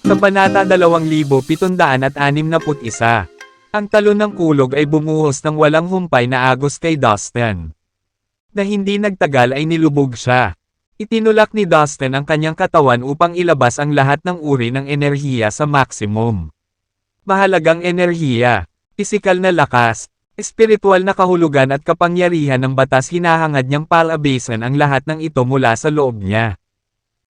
Kabanata 2761, ang talon ng kulog ay bumuhos ng walang humpay na agos kay Dustin. Na hindi nagtagal ay nilubog siya. Itinulak ni Dustin ang kanyang katawan upang ilabas ang lahat ng uri ng enerhiya sa maximum. Mahalagang enerhiya, pisikal na lakas, espiritual na kahulugan at kapangyarihan ng batas, hinahangad niyang palabasin ang lahat ng ito mula sa loob niya.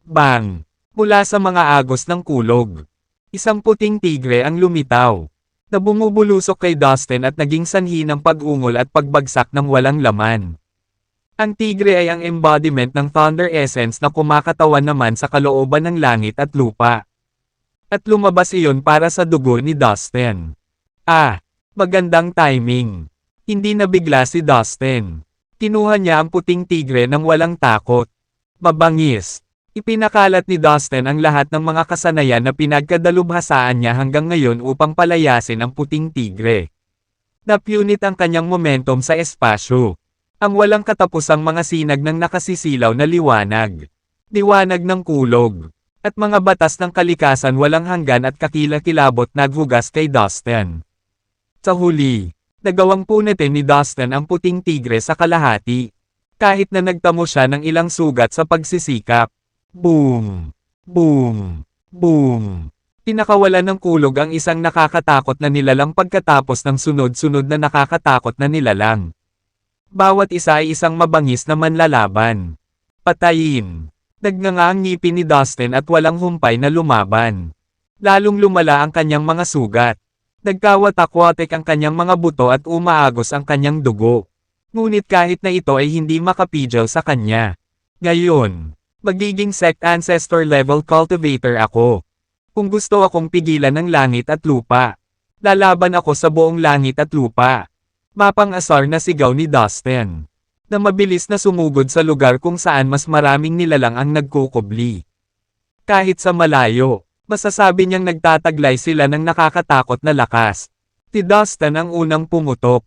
Bang! Mula sa mga agos ng kulog. Isang puting tigre ang lumitaw, na bumubulusok kay Dustin at naging sanhi ng pag-ungol at pagbagsak ng walang laman. Ang tigre ay ang embodiment ng Thunder Essence na kumakatawan naman sa kalooban ng langit at lupa. At lumabas iyon para sa dugo ni Dustin. Magandang timing. Hindi nabigla si Dustin. Kinuha niya ang puting tigre nang walang takot. Mabangis. Ipinakalat ni Dustin ang lahat ng mga kasanayan na pinagkadalubhasaan niya hanggang ngayon upang palayasin ang puting tigre. Napunit ang kanyang momentum sa espasyo. Ang walang katapusang mga sinag ng nakasisilaw na liwanag. Liwanag ng kulog. At mga batas ng kalikasan walang hanggan at kakilakilabot naghugas kay Dustin. Sa huli, nagawang punatin ni Dustin ang puting tigre sa kalahati. Kahit na nagtamo siya ng ilang sugat sa pagsisikap. Boom! Boom! Boom! Pinakawalan ng kulog ang isang nakakatakot na nilalang pagkatapos ng sunod-sunod na nakakatakot na nilalang. Bawat isa ay isang mabangis na manlalaban. Patayin! Nagnganga ang ngipin ni Dustin at walang humpay na lumaban. Lalong lumala ang kanyang mga sugat. Nagkawatak-watek ang kanyang mga buto at umaagos ang kanyang dugo. Ngunit kahit na ito ay hindi makapigil sa kanya. Ngayon, magiging sect ancestor level cultivator ako. Kung gusto akong pigilan ng langit at lupa, lalaban ako sa buong langit at lupa. Mapang-asar na sigaw ni Dustin, na mabilis na sumugod sa lugar kung saan mas maraming nilalang ang nagkukubli. Kahit sa malayo, masasabi niyang nagtataglay sila ng nakakatakot na lakas. Si Dustin ang unang pumutok,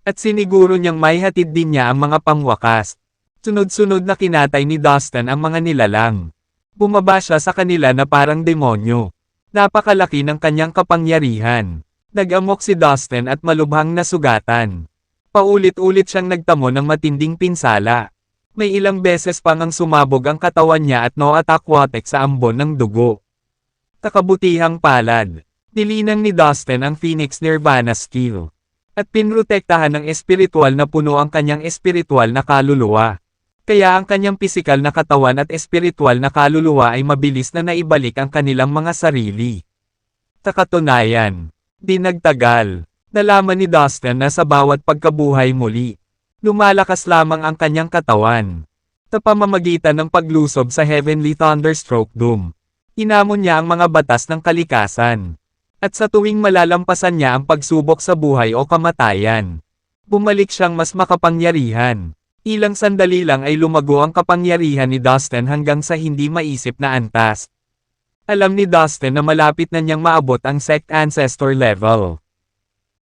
at siniguro niyang may hatid din niya ang mga pangwakas. Sunod-sunod na kinatay ni Dustin ang mga nilalang. Bumaba siya sa kanila na parang demonyo. Napakalaki ng kanyang kapangyarihan. Nag-amok si Dustin at malubhang nasugatan. Paulit-ulit siyang nagtamo ng matinding pinsala. May ilang beses pang ang sumabog ang katawan niya at no-attack-watek sa ambon ng dugo. Takabutihang palad. Nilinang ni Dustin ang Phoenix Nirvana skill. At pinrotektahan ng espiritual na puno ang kanyang espiritual na kaluluwa. Kaya ang kanyang pisikal na katawan at espiritual na kaluluwa ay mabilis na naibalik ang kanilang mga sarili. Sa katunayan, di nagtagal, nalaman ni Dustin na sa bawat pagkabuhay muli, lumalakas lamang ang kanyang katawan. Sa pamamagitan ng paglusob sa Heavenly Thunderstroke Doom, inamon niya ang mga batas ng kalikasan. At sa tuwing malalampasan niya ang pagsubok sa buhay o kamatayan, bumalik siyang mas makapangyarihan. Ilang sandali lang ay lumago ang kapangyarihan ni Dustin hanggang sa hindi maisip na antas. Alam ni Dustin na malapit na niyang maabot ang sect ancestor level.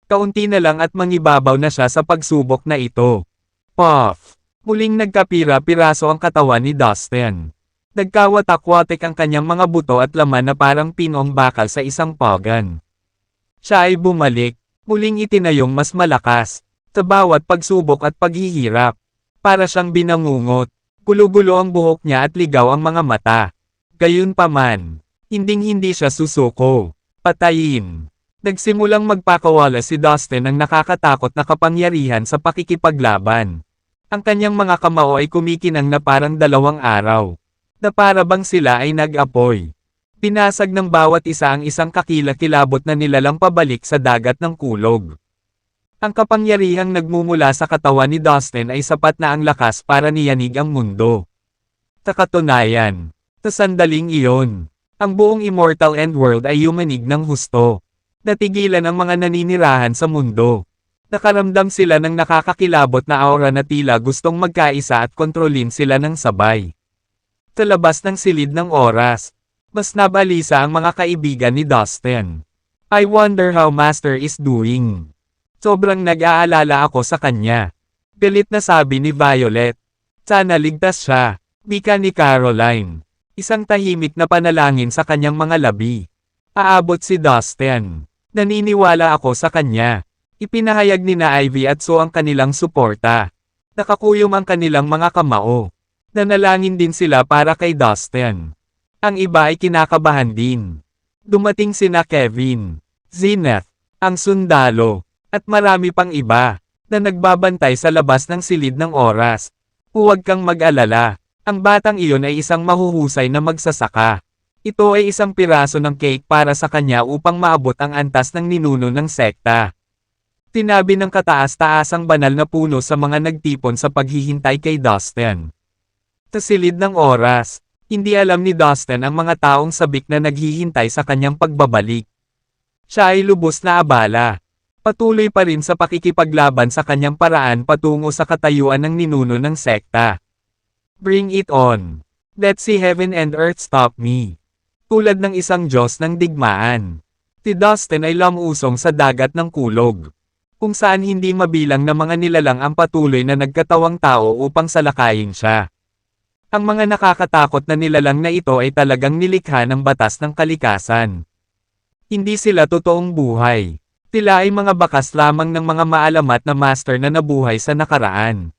Kaunti na lang at mangibabaw na siya sa pagsubok na ito. Puff! Muling nagkapira-piraso ang katawan ni Dustin. Nagkawatak-watek ang kanyang mga buto at laman na parang pinong bakal sa isang pagan. Siya ay bumalik, muling itinayong mas malakas, sa bawat pagsubok at paghihirap. Para siyang binangungot, gulo-gulo ang buhok niya at ligaw ang mga mata. Gayunpaman, hinding-hindi siya susuko. Patayin. Nagsimulang magpakawala si Dustin ng nakakatakot na kapangyarihan sa pakikipaglaban. Ang kanyang mga kamao ay kumikinang na parang 2 araw. Na para bang sila ay nag-apoy. Pinasag ng bawat isa ang isang kakilakilabot na nilalang pabalik sa dagat ng kulog. Ang kapangyarihang nagmumula sa katawan ni Dustin ay sapat na ang lakas para niyanig ang mundo. Sa katunayan, sa sandaling iyon, ang buong Immortal End World ay yumanig ng husto. Natigilan ang mga naninirahan sa mundo. Nakaramdam sila ng nakakakilabot na aura na tila gustong magkaisa at kontrolin sila ng sabay. Sa labas ng silid ng oras, mas nabalisa ang mga kaibigan ni Dustin. I wonder how Master is doing. Sobrang nag-aalala ako sa kanya. Galit na sabi ni Violet. Sana ligtas siya. Wika ni Caroline. Isang tahimik na panalangin sa kanyang mga labi. Aabot si Dustin. Naniniwala ako sa kanya. Ipinahayag ni na Ivy at So ang kanilang suporta. Nakakuyom ang kanilang mga kamao. Nanalangin din sila para kay Dustin. Ang iba ay kinakabahan din. Dumating sina Kevin, Zenith, ang sundalo, at marami pang iba, na nagbabantay sa labas ng silid ng oras. Huwag kang mag-alala. Ang batang iyon ay isang mahuhusay na magsasaka. Ito ay isang piraso ng cake para sa kanya upang maabot ang antas ng ninuno ng sekta. Tinabi ng kataas-taasang banal na puno sa mga nagtipon sa paghihintay kay Dustin. Sa silid ng oras, hindi alam ni Dustin ang mga taong sabik na naghihintay sa kanyang pagbabalik. Siya ay lubos na abala. Patuloy pa rin sa pakikipaglaban sa kanyang paraan patungo sa katayuan ng ninuno ng sekta. Bring it on. Let's see heaven and earth stop me. Tulad ng isang Diyos ng digmaan. Si Dustin ay lamusong sa dagat ng kulog, kung saan hindi mabilang na mga nilalang ang patuloy na nagkatawang tao upang salakayin siya. Ang mga nakakatakot na nilalang na ito ay talagang nilikha ng batas ng kalikasan. Hindi sila totoong buhay. Sila ay mga bakas lamang ng mga maalamat na master na nabuhay sa nakaraan.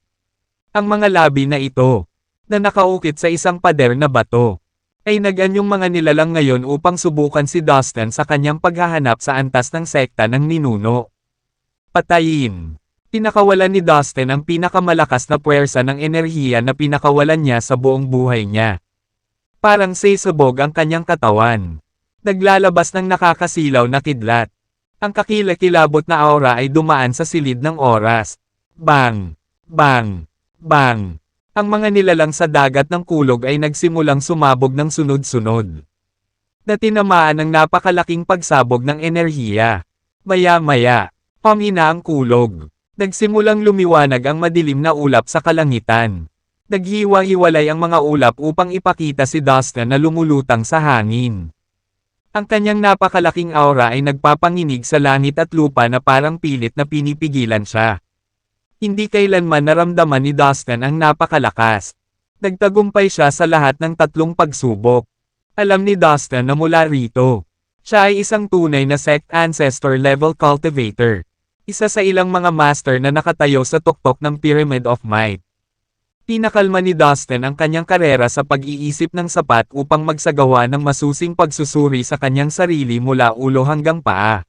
Ang mga labi na ito, na nakaukit sa isang pader na bato, ay nag-anyong mga nilalang ngayon upang subukan si Dustin sa kanyang paghahanap sa antas ng sekta ng ninuno. Patayin. Pinakawalan ni Dustin ang pinakamalakas na puwersa ng enerhiya na pinakawalan niya sa buong buhay niya. Parang sasabog ang kanyang katawan. Naglalabas ng nakakasilaw na kidlat. Ang kakilakilabot na aura ay dumaan sa silid ng oras. Bang! Bang! Bang! Ang mga nilalang sa dagat ng kulog ay nagsimulang sumabog ng sunod-sunod. Na tinamaan ng napakalaking pagsabog ng enerhiya. Maya-maya, pamina ang kulog. Nagsimulang lumiwanag ang madilim na ulap sa kalangitan. Naghiwa-hiwalay ang mga ulap upang ipakita si Dustin na lumulutang sa hangin. Ang kanyang napakalaking aura ay nagpapanginig sa langit at lupa na parang pilit na pinipigilan siya. Hindi kailanman naramdaman ni Dustin ang napakalakas. Nagtagumpay siya sa lahat ng tatlong pagsubok. Alam ni Dustin na mula rito, siya ay isang tunay na sect ancestor level cultivator. Isa sa ilang mga master na nakatayo sa tuktok ng Pyramid of Might. Pinakalma ni Dustin ang kanyang karera sa pag-iisip ng sapat upang magsagawa ng masusing pagsusuri sa kanyang sarili mula ulo hanggang paa.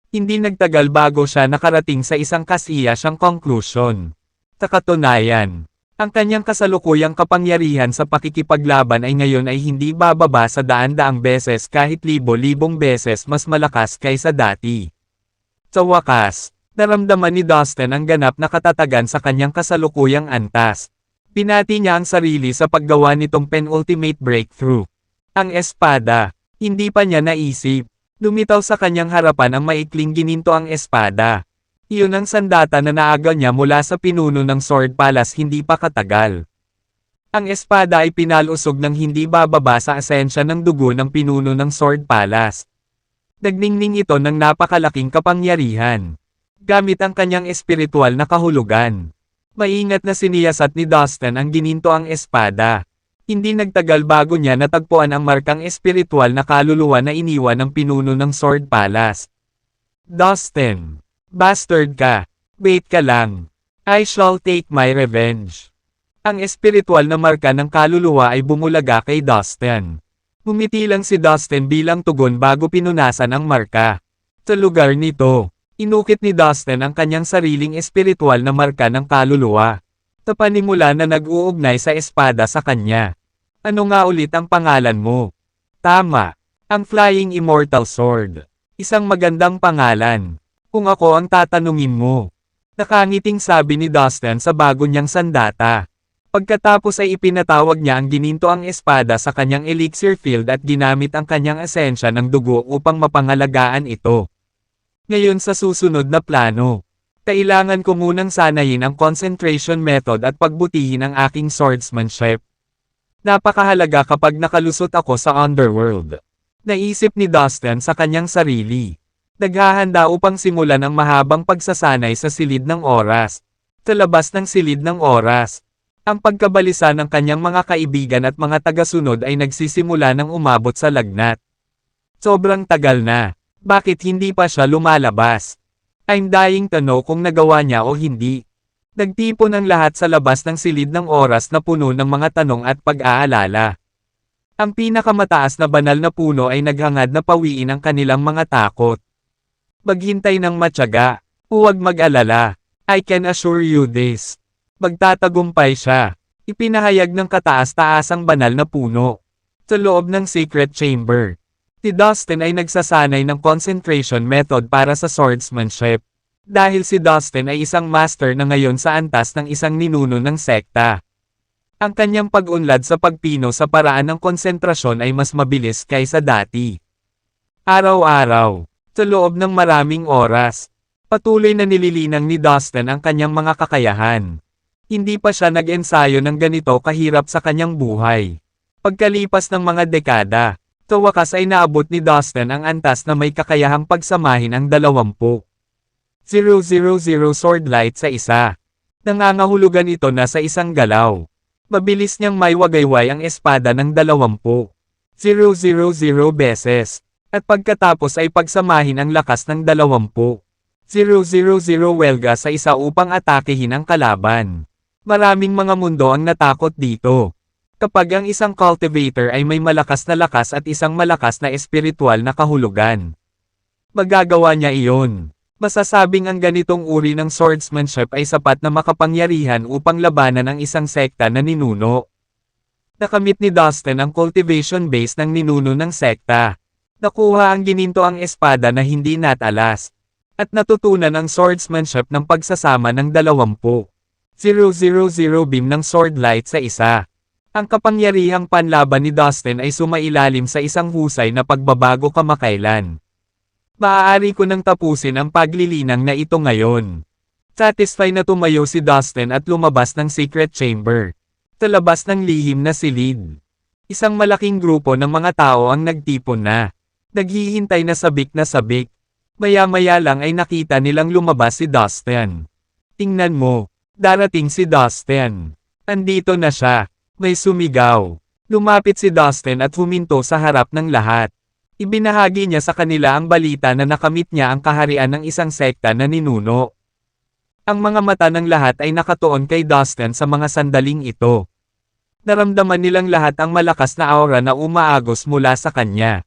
Hindi nagtagal bago siya nakarating sa isang kasiyasang conclusion. Sa katunayan, ang kanyang kasalukuyang kapangyarihan sa pakikipaglaban ay ngayon ay hindi bababa sa daan-daang beses kahit libo-libong beses mas malakas kaysa dati. Sa wakas, naramdaman ni Dustin ang ganap na katatagan sa kanyang kasalukuyang antas. Pinati niya ang sarili sa paggawa nitong penultimate breakthrough. Ang espada, hindi pa niya naisip. Lumitaw sa kanyang harapan ang maikling gininto ang espada. Iyon ang sandata na naaga niya mula sa pinuno ng Sword Palace hindi pa katagal. Ang espada ay pinalusog ng hindi bababa sa asensya ng dugo ng pinuno ng Sword Palace. Nagningning ito ng napakalaking kapangyarihan. Gamit ang kanyang espiritual na kahulugan. Maingat na siniyasat ni Dustin ang gininto ang espada. Hindi nagtagal bago niya natagpuan ang markang espiritual na kaluluwa na iniwan ng pinuno ng Sword Palace. Dustin, bastard ka. Wait ka lang. I shall take my revenge. Ang espiritual na marka ng kaluluwa ay bumulaga kay Dustin. Ngumiti lang si Dustin bilang tugon bago pinunasan ang marka. Sa lugar nito, inukit ni Dustin ang kanyang sariling espiritual na marka ng kaluluwa. Sa panimula na nag-uugnay sa espada sa kanya. Ano nga ulit ang pangalan mo? Tama. Ang Flying Immortal Sword. Isang magandang pangalan. Kung ako ang tatanungin mo. Nakangiting sabi ni Dustin sa bago niyang sandata. Pagkatapos ay ipinatawag niya ang gininto ang espada sa kanyang elixir field at ginamit ang kanyang esensya ng dugo upang mapangalagaan ito. Ngayon sa susunod na plano. Kailangan ko munang sanayin ang concentration method at pagbutihin ang aking swordsmanship. Napakahalaga kapag nakalusot ako sa underworld. Naisip ni Dustin sa kanyang sarili. Naghahanda upang simulan ang mahabang pagsasanay sa silid ng oras. Sa labas ng silid ng oras, Ang pagkabalisa ng kanyang mga kaibigan at mga tagasunod ay nagsisimula ng umabot sa lagnat. Sobrang tagal na. Bakit hindi pa siya lumalabas? I'm dying to know kung nagawa niya o hindi. Nagtipon ang lahat sa labas ng silid ng oras na puno ng mga tanong at pag-aalala. Ang pinakamataas na banal na puno ay naghangad na pawiin ang kanilang mga takot. Maghintay ng matyaga. Huwag mag-alala. I can assure you this. Magtatagumpay siya. Ipinahayag ng kataas-taasang banal na puno. Sa loob ng secret chamber. Si Dustin ay nagsasanay ng concentration method para sa swordsmanship. Dahil si Dustin ay isang master na ngayon sa antas ng isang ninuno ng sekta. Ang kanyang pag-unlad sa pagpino sa paraan ng konsentrasyon ay mas mabilis kaysa dati. Araw-araw, sa loob ng maraming oras, patuloy na nililinang ni Dustin ang kanyang mga kakayahan. Hindi pa siya nag-ensayo ng ganito kahirap sa kanyang buhay. Pagkalipas ng mga dekada, sa wakas ay naabot ni Dustin ang antas na may kakayahang pagsamahin ang 20,000 sword light sa isa. Nangangahulugan ito na sa isang galaw. Mabilis niyang may wagayway ang espada ng 20,000 beses. At pagkatapos ay pagsamahin ang lakas ng 20,000 welga sa isa upang atakehin ang kalaban. Maraming mga mundo ang natakot dito. Kapag ang isang cultivator ay may malakas na lakas at isang malakas na espiritual na kahulugan, magagawa niya iyon. Masasabing ang ganitong uri ng swordsmanship ay sapat na makapangyarihan upang labanan ang isang sekta na ninuno. Nakamit ni Dustin ang cultivation base ng ninuno ng sekta. Nakuha ang gininto ang espada na hindi natalas. At natutunan ang swordsmanship ng pagsasama ng 20,000 beam ng sword light sa isa. Ang kapangyarihang panlaban ni Dustin ay sumailalim sa isang husay na pagbabago kamakailan. Maaari ko nang tapusin ang paglilinang na ito ngayon. Satisfied na tumayo si Dustin at lumabas ng secret chamber. Sa labas ng lihim na silid. Isang malaking grupo ng mga tao ang nagtipon na. Naghihintay na sabik na sabik. Maya-maya lang ay nakita nilang lumabas si Dustin. Tingnan mo, darating si Dustin. Andito na siya. May sumigaw. Lumapit si Dustin at huminto sa harap ng lahat. Ibinahagi niya sa kanila ang balita na nakamit niya ang kaharian ng isang sekta na ninuno. Ang mga mata ng lahat ay nakatuon kay Dustin sa mga sandaling ito. Naramdaman nilang lahat ang malakas na aura na umaagos mula sa kanya.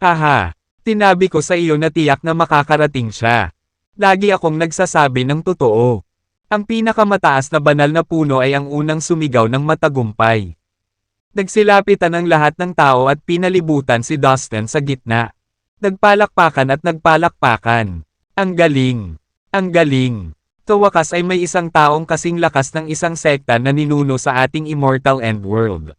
Haha, tinabi ko sa iyo na tiyak na makakarating siya. Lagi akong nagsasabi ng totoo. Ang pinakamataas na banal na puno ay ang unang sumigaw ng matagumpay. Nagsilapitan ang lahat ng tao at pinalibutan si Dustin sa gitna. Nagpalakpakan at nagpalakpakan. Ang galing! Ang galing! Sa wakas ay may isang taong kasing lakas ng isang sekta na ninuno sa ating immortal end world.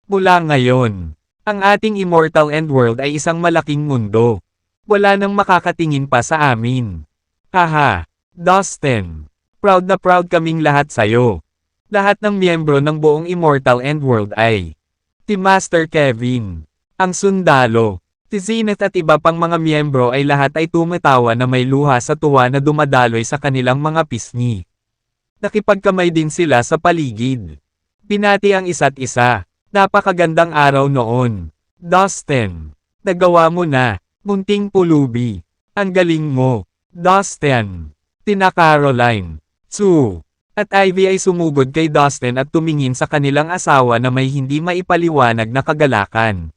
Mula ngayon, ang ating immortal end world ay isang malaking mundo. Wala nang makakatingin pa sa amin. Haha, Dustin! Proud na proud kaming lahat sa'yo. Lahat ng miyembro ng buong Immortal End World ay si Master Kevin, ang sundalo, si Zenith at iba pang mga miyembro ay lahat ay tumatawa na may luha sa tuwa na dumadaloy sa kanilang mga pisngi. Nakipagkamay din sila sa paligid. Binati ang isa't isa. Napakagandang araw noon. Dustin, nagawa mo na, munting pulubi. Ang galing mo, Dustin. Tina Caroline, Sue, at Ivy ay sumugod kay Dustin at tumingin sa kanilang asawa na may hindi maipaliwanag na kagalakan.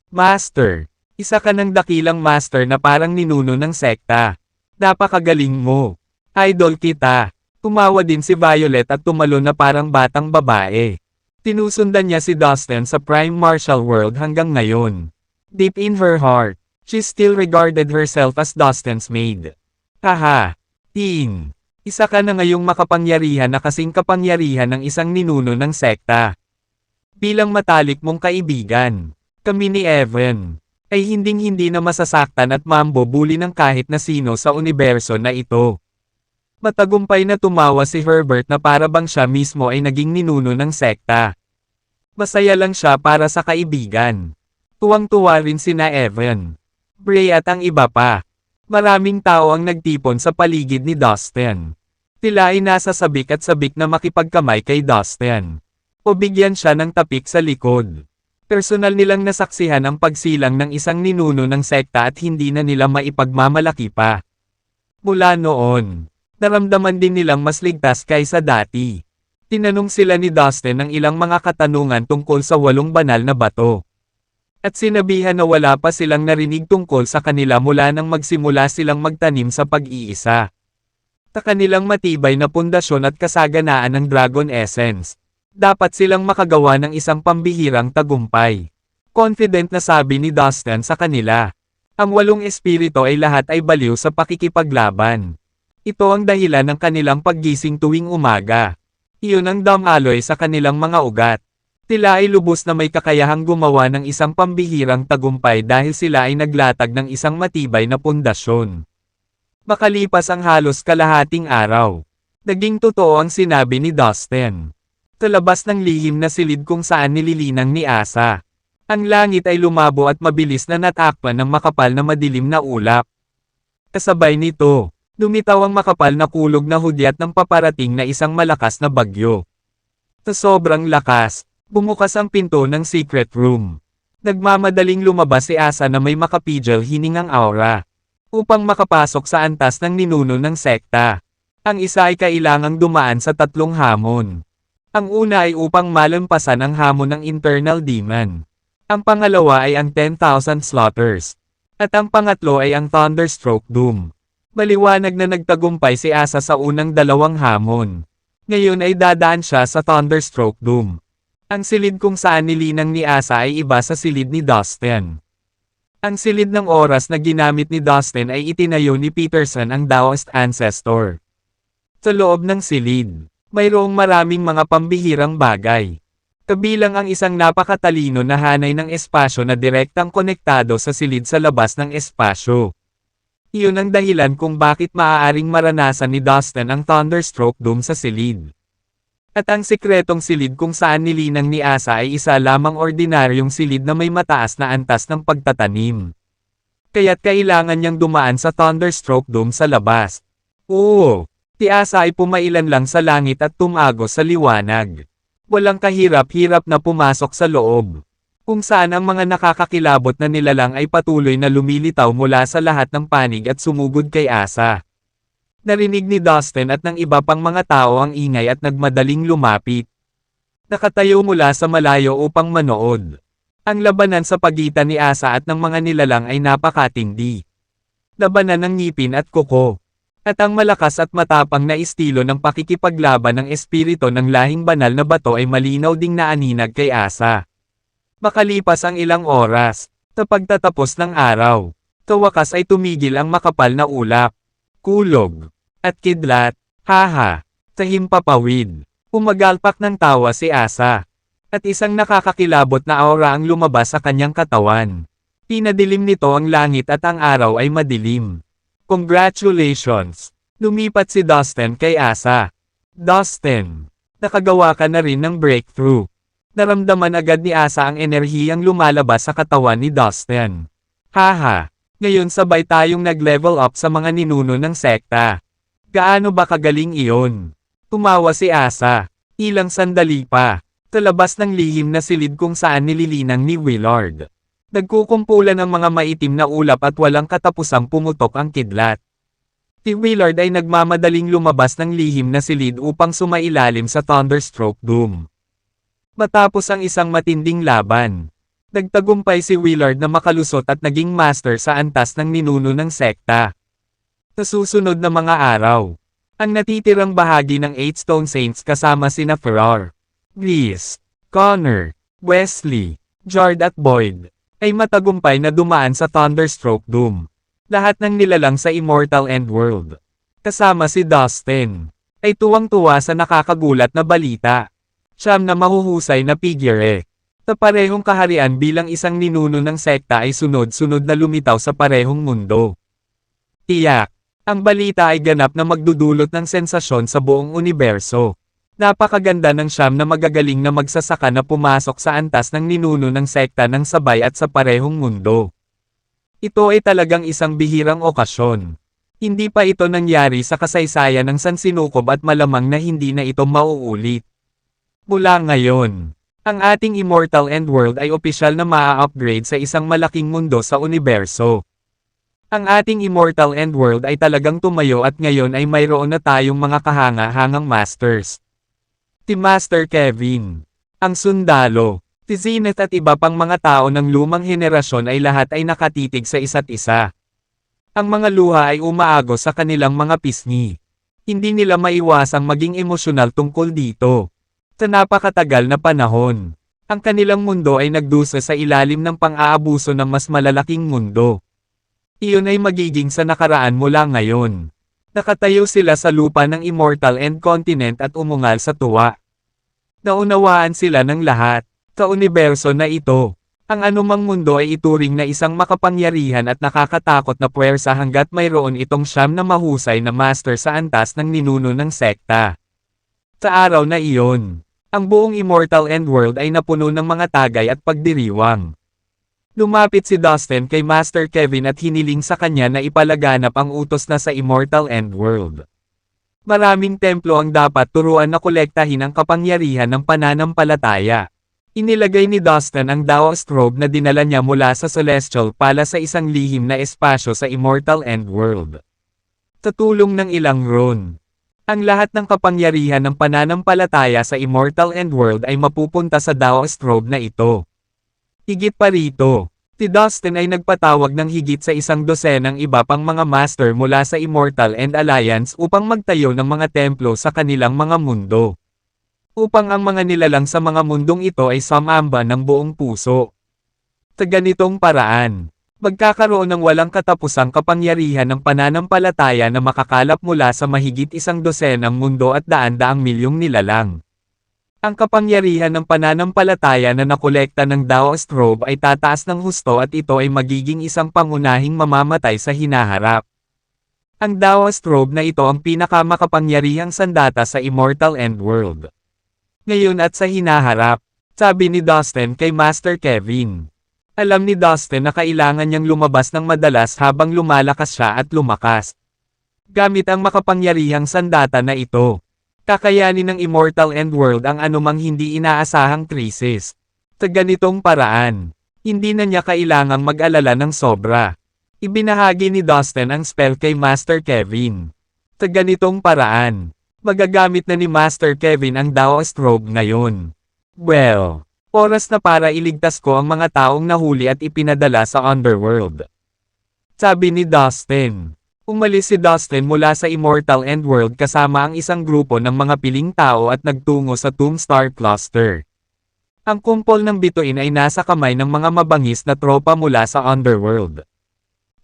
Master, isa ka ng dakilang master na parang ninuno ng sekta. Napakagaling mo. Idol kita. Tumawa din si Violet at tumalon na parang batang babae. Tinusundan niya si Dustin sa Prime Martial World hanggang ngayon. Deep in her heart, she still regarded herself as Dustin's maid. Haha, teen. Isa ka na ngayong makapangyarihan na kasing kapangyarihan ng isang ninuno ng sekta. Bilang matalik mong kaibigan, kami ni Evan, ay hinding-hindi na masasaktan at mambobuli ng kahit na sino sa universo na ito. Matagumpay na tumawa si Herbert na para bang siya mismo ay naging ninuno ng sekta. Masaya lang siya para sa kaibigan. Tuwang-tuwa rin sina Evan, Bray at ang iba pa. Maraming tao ang nagtipon sa paligid ni Dustin. Tila ay nasa sabik at sabik na makipagkamay kay Dustin. O bigyan siya ng tapik sa likod. Personal nilang nasaksihan ang pagsilang ng isang ninuno ng sekta at hindi na nila maipagmamalaki pa. Mula noon, naramdaman din nilang mas ligtas kaysa dati. Tinanong sila ni Dustin ng ilang mga katanungan tungkol sa 8 banal na bato. At sinabihan na wala pa silang narinig tungkol sa kanila mula nang magsimula silang magtanim sa pag-iisa. Sa kanilang matibay na pundasyon at kasaganaan ng Dragon Essence, dapat silang makagawa ng isang pambihirang tagumpay. Confident na sabi ni Dustin sa kanila. Ang 8 espiritu ay lahat ay baliw sa pakikipaglaban. Ito ang dahilan ng kanilang paggising tuwing umaga. Iyon ang damaloy sa kanilang mga ugat. Tila ay lubos na may kakayahang gumawa ng isang pambihirang tagumpay dahil sila ay naglatag ng isang matibay na pundasyon. Makalipas ang halos kalahating araw, naging totoo ang sinabi ni Dustin. Sa labas ng lihim na silid kung saan nililinang ni Asa. Ang langit ay lumabo at mabilis na natakpan ng makapal na madilim na ulap. Kasabay nito, lumitaw ang makapal na kulog na hudyat ng paparating na isang malakas na bagyo. Sa sobrang lakas, bumukas ang pinto ng secret room. Nagmamadaling lumabas si Asa na may makapigil hiningang aura. Upang makapasok sa antas ng ninuno ng sekta. Ang isa ay kailangang dumaan sa 3 hamon. Ang una ay upang malampasan ang hamon ng internal demon. Ang pangalawa ay ang 10,000 slaughters. At ang pangatlo ay ang Thunderstroke Doom. Maliwanag na nagtagumpay si Asa sa unang 2 hamon. Ngayon ay dadaan siya sa Thunderstroke Doom. Ang silid kung saan nilinang ni Asa ay iba sa silid ni Dustin. Ang silid ng oras na ginamit ni Dustin ay itinayo ni Peterson ang Daoist Ancestor. Sa loob ng silid, mayroong maraming mga pambihirang bagay. Kabilang ang isang napakatalino na hanay ng espasyo na direktang konektado sa silid sa labas ng espasyo. Iyon ang dahilan kung bakit maaaring maranasan ni Dustin ang Thunderstroke Doom sa silid. At ang sikretong silid kung saan nilinang ni Asa ay isa lamang ordinaryong silid na may mataas na antas ng pagtatanim. Kaya't kailangan niyang dumaan sa Thunderstroke Doom sa labas. Oo! Si Asa ay pumailan lang sa langit at tumagos sa liwanag. Walang kahirap-hirap na pumasok sa loob. Kung saan ang mga nakakakilabot na nilalang ay patuloy na lumilitaw mula sa lahat ng panig at sumugod kay Asa. Narinig ni Dustin at ng iba pang mga tao ang ingay at nagmadaling lumapit. Nakatayo mula sa malayo upang manood. Ang labanan sa pagitan ni Asa at ng mga nilalang ay napakatindi. Labanan ng ngipin at kuko. At ang malakas at matapang na estilo ng pakikipaglaban ng espiritu ng lahing banal na bato ay malinaw ding naaninag kay Asa. Makalipas ang ilang oras, sa pagtatapos ng araw, sa wakas ay tumigil ang makapal na ulap, kulog, at kidlat, haha, sa himpapawid. Umagalpak ng tawa si Asa. At isang nakakakilabot na aura ang lumabas sa kanyang katawan. Pinadilim nito ang langit at ang araw ay madilim. Congratulations! Lumipat si Dustin kay Asa. Dustin, nakagawa ka na rin ng breakthrough. Naramdaman agad ni Asa ang enerhiyang lumalabas sa katawan ni Dustin. Haha, ngayon sabay tayong nag-level up sa mga ninuno ng sekta. Gaano ba kagaling iyon? Tumawa si Asa. Ilang sandali pa, sa labas ng lihim na silid kung saan nililinang ni Willard. Nagkukumpulan ang mga maitim na ulap at walang katapusang pumutok ang kidlat. Si Willard ay nagmamadaling lumabas ng lihim na silid upang sumailalim sa Thunderstroke Doom. Matapos ang isang matinding laban, nagtagumpay si Willard na makalusot at naging master sa antas ng ninuno ng sekta. Sa susunod na mga araw, ang natitirang bahagi ng 8 Stone Saints kasama sina Farrar, Grease, Connor, Wesley, Jard at Boyd, ay matagumpay na dumaan sa Thunderstroke Doom. Lahat ng nilalang sa Immortal Endworld, kasama si Dustin, ay tuwang-tuwa sa nakakagulat na balita. Siyam na mahuhusay na figure. Sa parehong kaharian bilang isang ninuno ng sekta ay sunod-sunod na lumitaw sa parehong mundo. Tiyak, ang balita ay ganap na magdudulot ng sensasyon sa buong universo. Napakaganda ng siyam na magagaling na magsasaka na pumasok sa antas ng ninuno ng sekta ng sabay at sa parehong mundo. Ito ay talagang isang bihirang okasyon. Hindi pa ito nangyari sa kasaysayan ng sansinukob at malamang na hindi na ito mauulit. Mula ngayon, ang ating Immortal End World ay opisyal na maa-upgrade sa isang malaking mundo sa universo. Ang ating Immortal End World ay talagang tumayo at ngayon ay mayroon na tayong mga kahanga-hangang masters. Si Master Kevin, ang sundalo, si Zenith at iba pang mga tao ng lumang henerasyon ay lahat ay nakatitig sa isa't isa. Ang mga luha ay umaagos sa kanilang mga pisngi. Hindi nila maiwasang maging emosyonal tungkol dito. Sa napakatagal na panahon, ang kanilang mundo ay nagdusa sa ilalim ng pang-aabuso ng mas malalaking mundo. Iyon ay magiging sa nakaraan mula ngayon. Nakatayo sila sa lupa ng Immortal End Continent at umungal sa tuwa. Naunawaan sila ng lahat, sa universo na ito. Ang anumang mundo ay ituring na isang makapangyarihan at nakakatakot na puwersa hanggat mayroon itong siyam na mahusay na master sa antas ng ninuno ng sekta. Sa araw na iyon, ang buong Immortal End World ay napuno ng mga tagay at pagdiriwang. Lumapit si Dustin kay Master Kevin at hiniling sa kanya na ipalaganap ang utos na sa Immortal End World. Maraming templo ang dapat turuan na kolektahin ang kapangyarihan ng pananampalataya. Inilagay ni Dustin ang Daoist Robe na dinala niya mula sa Celestial para sa isang lihim na espasyo sa Immortal End World. Sa tulong ng ilang rune, ang lahat ng kapangyarihan ng pananampalataya sa Immortal End World ay mapupunta sa Daoist Robe na ito. Higit pa rito, si Dustin ay nagpatawag ng higit sa 100 iba pang mga master mula sa Immortal End Alliance upang magtayo ng mga templo sa kanilang mga mundo. Upang ang mga nilalang sa mga mundong ito ay sumamba ng buong puso. Sa ganitong paraan, magkakaroon ng walang katapusang kapangyarihan ng pananampalataya na makakalap mula sa mahigit 100 mundo at daan-daang milyong nilalang. Ang kapangyarihan ng pananampalataya na nakolekta ng Daoist Robe ay tataas ng husto at ito ay magiging isang pangunahing mamamatay sa hinaharap. Ang Daoist Robe na ito ang pinakamakapangyarihang sandata sa Immortal End World. Ngayon at sa hinaharap, sabi ni Dustin kay Master Kevin. Alam ni Dustin na kailangan niyang lumabas ng madalas habang lumalakas siya at lumakas. Gamit ang makapangyarihang sandata na ito, kakayanin ng Immortal End World ang anumang hindi inaasahang krisis. Sa ganitong paraan, hindi na niya kailangang mag-alala ng sobra. Ibinahagi ni Dustin ang spell kay Master Kevin. Sa ganitong paraan, magagamit na ni Master Kevin ang Daoist Robe ngayon. Well, oras na para iligtas ko ang mga taong nahuli at ipinadala sa Underworld. Sabi ni Dustin. Umalis si Dustin mula sa Immortal End World kasama ang isang grupo ng mga piling tao at nagtungo sa Tombstar Cluster. Ang kumpol ng bituin ay nasa kamay ng mga mabangis na tropa mula sa Underworld.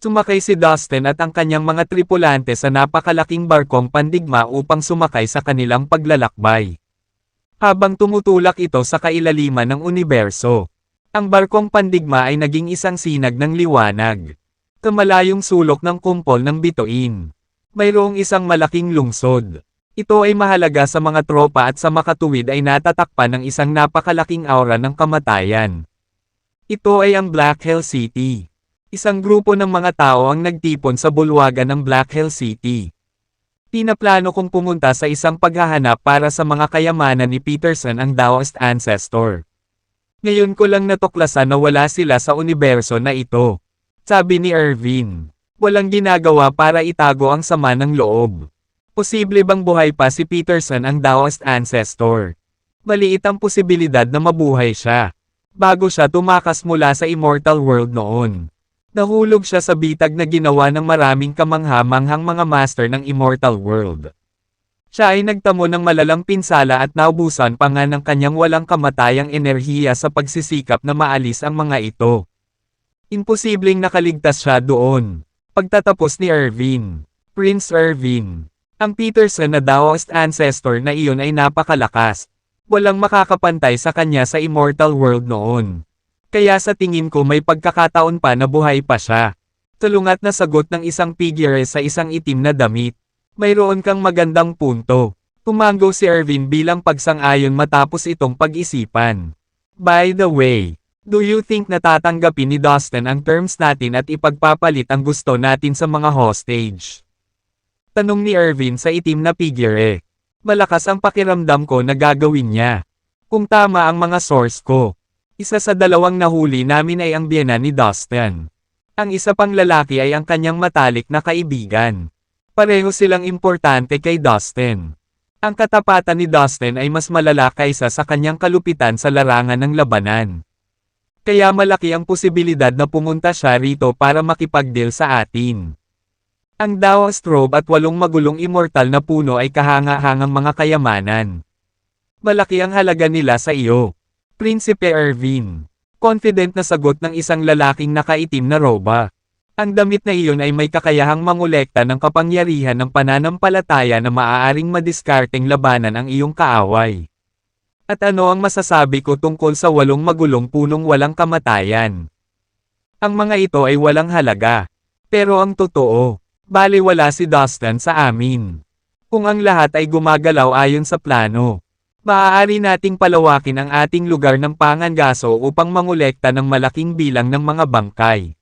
Sumakay si Dustin at ang kanyang mga tripulante sa napakalaking barkong pandigma upang sumakay sa kanilang paglalakbay. Habang tumutulak ito sa kailaliman ng universo, ang barkong pandigma ay naging isang sinag ng liwanag. Sa malayong sulok ng kumpol ng bituin, mayroong isang malaking lungsod. Ito ay mahalaga sa mga tropa at sa makatuwid ay natatakpan ng isang napakalaking aura ng kamatayan. Ito ay ang Black Hell City. Isang grupo ng mga tao ang nagtipon sa bulwagan ng Black Hell City. Pinaplano kong pumunta sa isang paghahanap para sa mga kayamanan ni Peterson ang Daoist Ancestor. Ngayon ko lang natuklasan na wala sila sa universo na ito. Sabi ni Irvin. Walang ginagawa para itago ang sama ng loob. Posible bang buhay pa si Peterson ang Daoist Ancestor? Maliit ang posibilidad na mabuhay siya. Bago siya tumakas mula sa Immortal World noon. Nahulog siya sa bitag na ginawa ng maraming kamangha-manghang mga master ng Immortal World. Siya ay nagtamo ng malalang pinsala at naubusan pa nga ng kanyang walang kamatayang enerhiya sa pagsisikap na maalis ang mga ito. Imposibleng nakaligtas siya doon. Pagtatapos ni Irvin, Prince Irvin, ang Peterson na Daoist Ancestor na iyon ay napakalakas. Walang makakapantay sa kanya sa Immortal World noon. Kaya sa tingin ko may pagkakataon pa na buhay pa siya. Tulungat na sagot ng isang figure sa isang itim na damit. Mayroon kang magandang punto. Tumango si Irvin bilang pagsang-ayon matapos itong pag-isipan. By the way, do you think natatanggapin ni Dustin ang terms natin at ipagpapalit ang gusto natin sa mga hostage? Tanong ni Irvin sa itim na figure. Malakas ang pakiramdam ko na gagawin niya. Kung tama ang mga source ko. Isa sa dalawang nahuli namin ay ang biyenan ni Dustin. Ang isa pang lalaki ay ang kanyang matalik na kaibigan. Pareho silang importante kay Dustin. Ang katapatan ni Dustin ay mas malala kaysa sa kanyang kalupitan sa larangan ng labanan. Kaya malaki ang posibilidad na pumunta siya rito para makipag-deal sa atin. Ang Dao Strobe at 8 magulong immortal na puno ay kahanga-hangang mga kayamanan. Malaki ang halaga nila sa iyo. Prinsipe Irvin. Confident na sagot ng isang lalaking nakaitim na roba. Ang damit na iyon ay may kakayahang mangolekta ng kapangyarihan ng pananampalataya na maaaring madiskarteng labanan ang iyong kaaway. At ano ang masasabi ko tungkol sa 8 magulong punong walang kamatayan? Ang mga ito ay walang halaga. Pero ang totoo, balewala si Dustin sa amin. Kung ang lahat ay gumagalaw ayon sa plano, maaari nating palawakin ang ating lugar ng pangangaso upang mangolekta ng malaking bilang ng mga bangkay.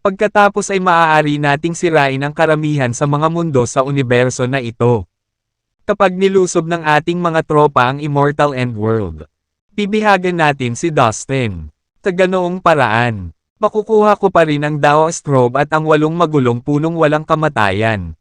Pagkatapos ay maaari nating sirain ang karamihan sa mga mundo sa universo na ito. Kapag nilusob ng ating mga tropa ang Immortal End World, bibihagan natin si Dustin. Sa ganoong paraan, makukuha ko pa rin ang Dao Strobe at ang 8 magulong punong walang kamatayan.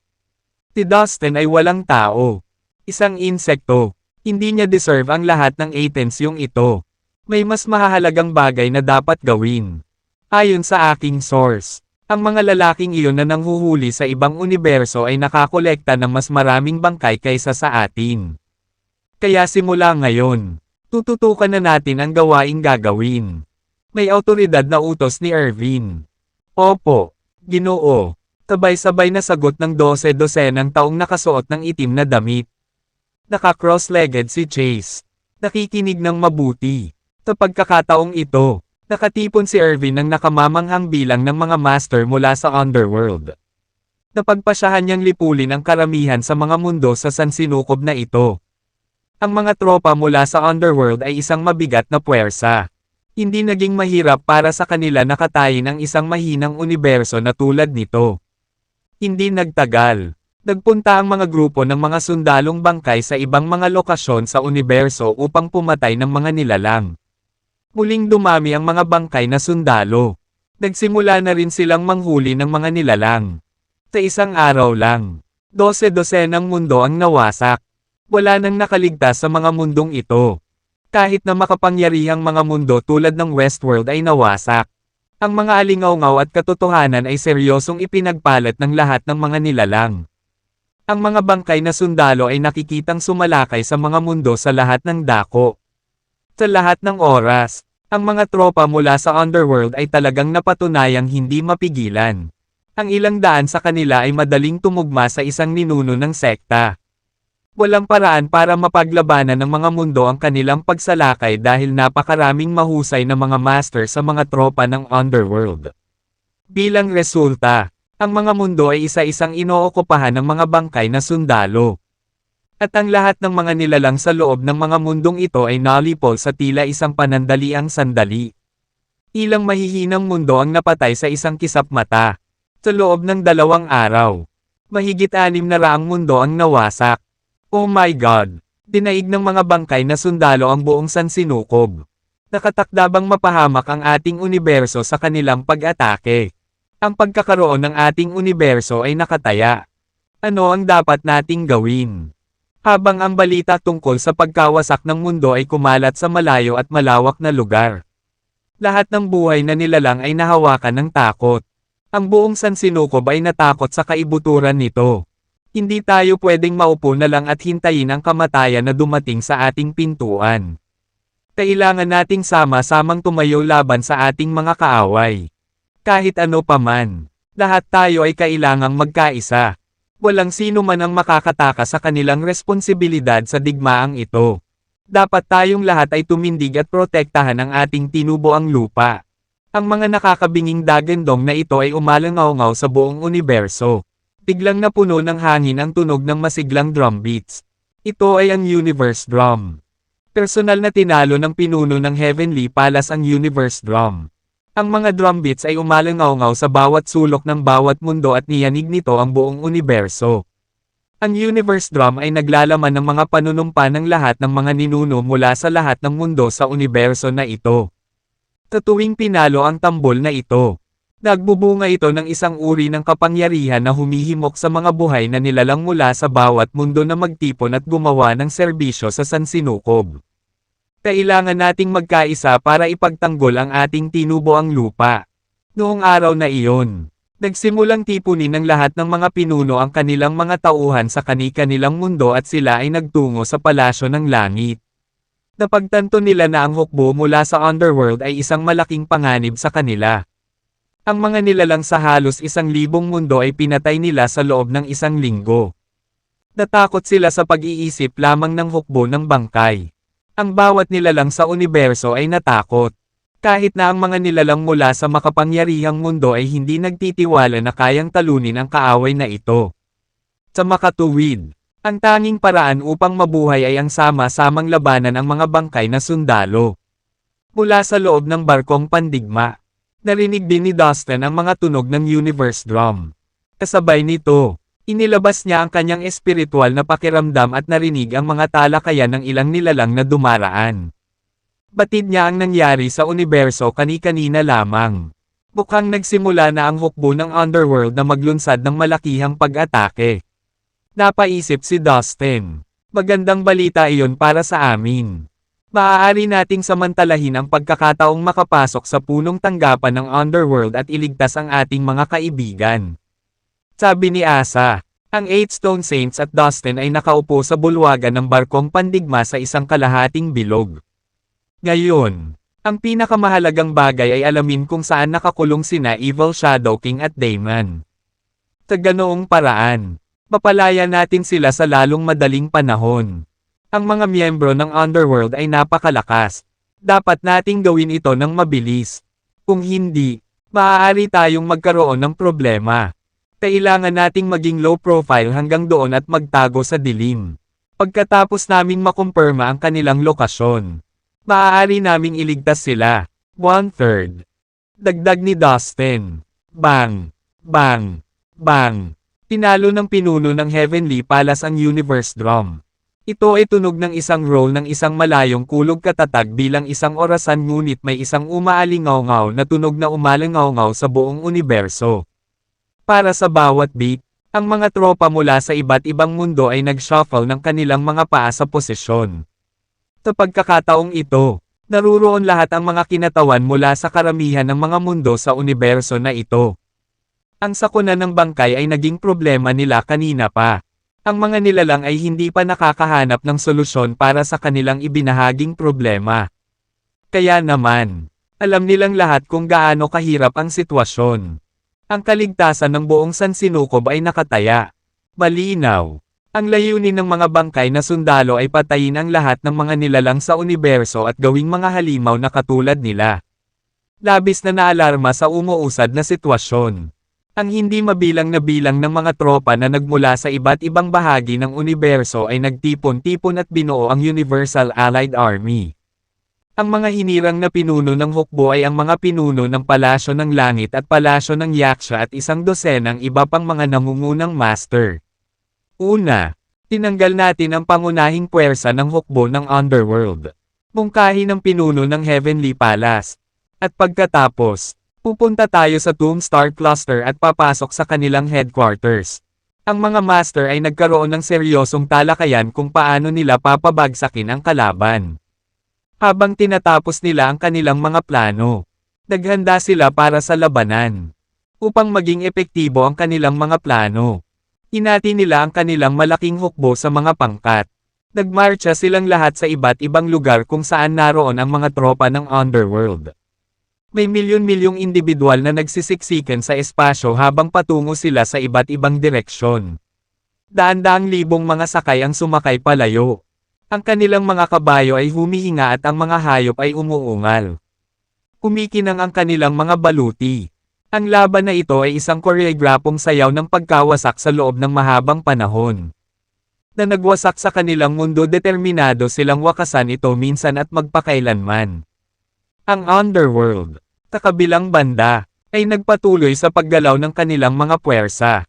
Si Dustin ay walang tao. Isang insekto. Hindi niya deserve ang lahat ng items yung ito. May mas mahahalagang bagay na dapat gawin. Ayon sa aking source, ang mga lalaking iyon na nanghuhuli sa ibang universo ay nakakolekta ng mas maraming bangkay kaysa sa atin. Kaya simula ngayon, tututukan na natin ang gawaing gagawin. May awtoridad na utos ni Irvin. Opo, Ginoo. Sabay-sabay na sagot ng 12-dosenang taong nakasuot ng itim na damit. Naka-cross-legged si Chase. Nakikinig ng mabuti. Sa pagkakataong ito, nakatipon si Irvin ng nakamamanghang bilang ng mga master mula sa Underworld. Napagpasyahan niyang lipulin ang karamihan sa mga mundo sa sansinukob na ito. Ang mga tropa mula sa Underworld ay isang mabigat na puwersa. Hindi naging mahirap para sa kanila nakatayin ang isang mahinang universo na tulad nito. Hindi nagtagal. Nagpunta ang mga grupo ng mga sundalong bangkay sa ibang mga lokasyon sa universo upang pumatay ng mga nilalang. Muling dumami ang mga bangkay na sundalo. Nagsimula na rin silang manghuli ng mga nilalang. Sa isang araw lang, 12-dosenang mundo ang nawasak. Wala nang nakaligtas sa mga mundong ito. Kahit na makapangyarihang mga mundo tulad ng Westworld ay nawasak. Ang mga alingawngaw at katotohanan ay seryosong ipinagpalat ng lahat ng mga nilalang. Ang mga bangkay na sundalo ay nakikitang sumalakay sa mga mundo sa lahat ng dako. Sa lahat ng oras, ang mga tropa mula sa Underworld ay talagang napatunayang hindi mapigilan. Ang ilang daan sa kanila ay madaling tumugma sa isang ninuno ng sekta. Walang paraan para mapaglabanan ng mga mundo ang kanilang pagsalakay dahil napakaraming mahusay na mga master sa mga tropa ng Underworld. Bilang resulta, ang mga mundo ay isa-isang inookupahan ng mga bangkay na sundalo. At ang lahat ng mga nilalang sa loob ng mga mundong ito ay nalipol sa tila isang panandaliang sandali. Ilang mahihinang mundo ang napatay sa isang kisap mata. Sa loob ng 2 araw, mahigit 600 mundo ang nawasak. Oh my God! Dinaig ng mga bangkay na sundalo ang buong sansinukob. Nakatakdabang mapahamak ang ating universo sa kanilang pag-atake. Ang pagkakaroon ng ating universo ay nakataya. Ano ang dapat nating gawin? Habang ang balita tungkol sa pagkawasak ng mundo ay kumalat sa malayo at malawak na lugar. Lahat ng buhay na nilalang ay nahawakan ng takot. Ang buong sansinukob ay natakot sa kaibuturan nito. Hindi tayo pwedeng maupo na lang at hintayin ang kamatayan na dumating sa ating pintuan. Kailangan nating sama-samang tumayo laban sa ating mga kaaway. Kahit ano pa man, lahat tayo ay kailangang magkaisa. Walang sino man ang makakataka sa kanilang responsibilidad sa digmaang ito. Dapat tayong lahat ay tumindig at protektahan ang ating tinubuang lupa. Ang mga nakakabinging dagandong na ito ay umalangaw-ngaw sa buong universo. Biglang napuno ng hangin ang tunog ng masiglang drum beats. Ito ay ang Universe Drum. Personal na tinalo ng pinuno ng Heavenly Palace ang Universe Drum. Ang mga drum beats ay umalangaw-ngaw sa bawat sulok ng bawat mundo at niyanig nito ang buong universo. Ang Universe Drum ay naglalaman ng mga panunumpa ng lahat ng mga ninuno mula sa lahat ng mundo sa universo na ito. Tuwing pinalo ang tambol na ito, nagbubunga ito ng isang uri ng kapangyarihan na humihimok sa mga buhay na nilalang mula sa bawat mundo na magtipon at gumawa ng serbisyo sa sansinukob. Kailangan nating magkaisa para ipagtanggol ang ating tinubuang lupa. Noong araw na iyon, nagsimulang tipunin ng lahat ng mga pinuno ang kanilang mga tauhan sa kani-kanilang mundo at sila ay nagtungo sa palasyo ng langit. Napagtanto nila na ang hukbo mula sa underworld ay isang malaking panganib sa kanila. Ang mga nilalang sa halos 1,000 mundo ay pinatay nila sa loob ng 1 linggo. Natakot sila sa pag-iisip lamang ng hukbo ng bangkay. Ang bawat nilalang sa universo ay natakot. Kahit na ang mga nilalang mula sa makapangyarihang mundo ay hindi nagtitiwala na kayang talunin ang kaaway na ito. Sa makatuwid, ang tanging paraan upang mabuhay ay ang sama-samang labanan ang mga bangkay na sundalo. Mula sa loob ng barkong pandigma, narinig din ni Dustin ang mga tunog ng Universe Drum. Kasabay nito, inilabas niya ang kanyang espiritual na pakiramdam at narinig ang mga talakayan ng ilang nilalang na dumaraan. Batid niya ang nangyari sa universo kani-kanina lamang. Mukhang nagsimula na ang hukbo ng underworld na maglunsad ng malakihang pag-atake. Napaisip si Dustin. Magandang balita iyon para sa amin. Maaari nating samantalahin ang pagkakataong makapasok sa punong tanggapan ng underworld at iligtas ang ating mga kaibigan. Sabi ni Asa. Ang 8 Stone Saints at Dustin ay nakaupo sa bulwagan ng barkong pandigma sa isang kalahating bilog. Ngayon, ang pinakamahalagang bagay ay alamin kung saan nakakulong sina Evil Shadow King at Daemon. Sa ganoong paraan, mapalaya natin sila sa lalong madaling panahon. Ang mga miyembro ng underworld ay napakalakas. Dapat nating gawin ito ng mabilis. Kung hindi, maaari tayong magkaroon ng problema. Kailangan nating maging low profile hanggang doon at magtago sa dilim. Pagkatapos naming makumpirma ang kanilang lokasyon, maaari naming iligtas sila. 1/3. Dagdag ni Dustin. Bang! Bang! Bang! Pinalo ng pinuno ng Heavenly Palace ang Universe Drum. Ito ay tunog ng isang roll ng isang malayong kulog katatag bilang isang orasan ngunit may isang umaalingaw-ngaw na tunog na umalingaw-ngaw sa buong universo. Para sa bawat beat, ang mga tropa mula sa iba't ibang mundo ay nag-shuffle ng kanilang mga paa sa posisyon. Sa pagkakataong ito, naruroon lahat ang mga kinatawan mula sa karamihan ng mga mundo sa universo na ito. Ang sakuna ng bangkay ay naging problema nila kanina pa. Ang mga nilalang ay hindi pa nakakahanap ng solusyon para sa kanilang ibinahaging problema. Kaya naman, alam nilang lahat kung gaano kahirap ang sitwasyon. Ang kaligtasan ng buong sansinukob ay nakataya. Malinaw. Ang layunin ng mga bangkay na sundalo ay patayin ang lahat ng mga nilalang sa universo at gawing mga halimaw na katulad nila. Labis na naalarma sa umuusad na sitwasyon. Ang hindi mabilang na bilang ng mga tropa na nagmula sa iba't ibang bahagi ng universo ay nagtipon-tipon at binuo ang Universal Allied Army. Ang mga hinirang na pinuno ng hukbo ay ang mga pinuno ng Palasyo ng Langit at Palasyo ng Yaksha at 100 iba pang mga nangungunang master. Una, tinanggal natin ang pangunahing puwersa ng hukbo ng underworld. Mungkahi ng pinuno ng Heavenly Palace. At pagkatapos, pupunta tayo sa Tombstar Cluster at papasok sa kanilang headquarters. Ang mga master ay nagkaroon ng seryosong talakayan kung paano nila papabagsakin ang kalaban. Habang tinatapos nila ang kanilang mga plano, naghanda sila para sa labanan. Upang maging epektibo ang kanilang mga plano, hinati nila ang kanilang malaking hukbo sa mga pangkat. Nagmarcha silang lahat sa iba't ibang lugar kung saan naroon ang mga tropa ng underworld. May milyon-milyong individual na nagsisiksikan sa espasyo habang patungo sila sa iba't ibang direksyon. Daan-daang libong mga sakay ang sumakay palayo. Ang kanilang mga kabayo ay humihinga at ang mga hayop ay umuungal. Kumikinang ang kanilang mga baluti. Ang laban na ito ay isang koreograpong sayaw ng pagkawasak sa loob ng mahabang panahon. Na nagwasak sa kanilang mundo, determinado silang wakasan ito minsan at magpakailanman. Ang underworld, sa kabilang banda, ay nagpatuloy sa paggalaw ng kanilang mga puwersa.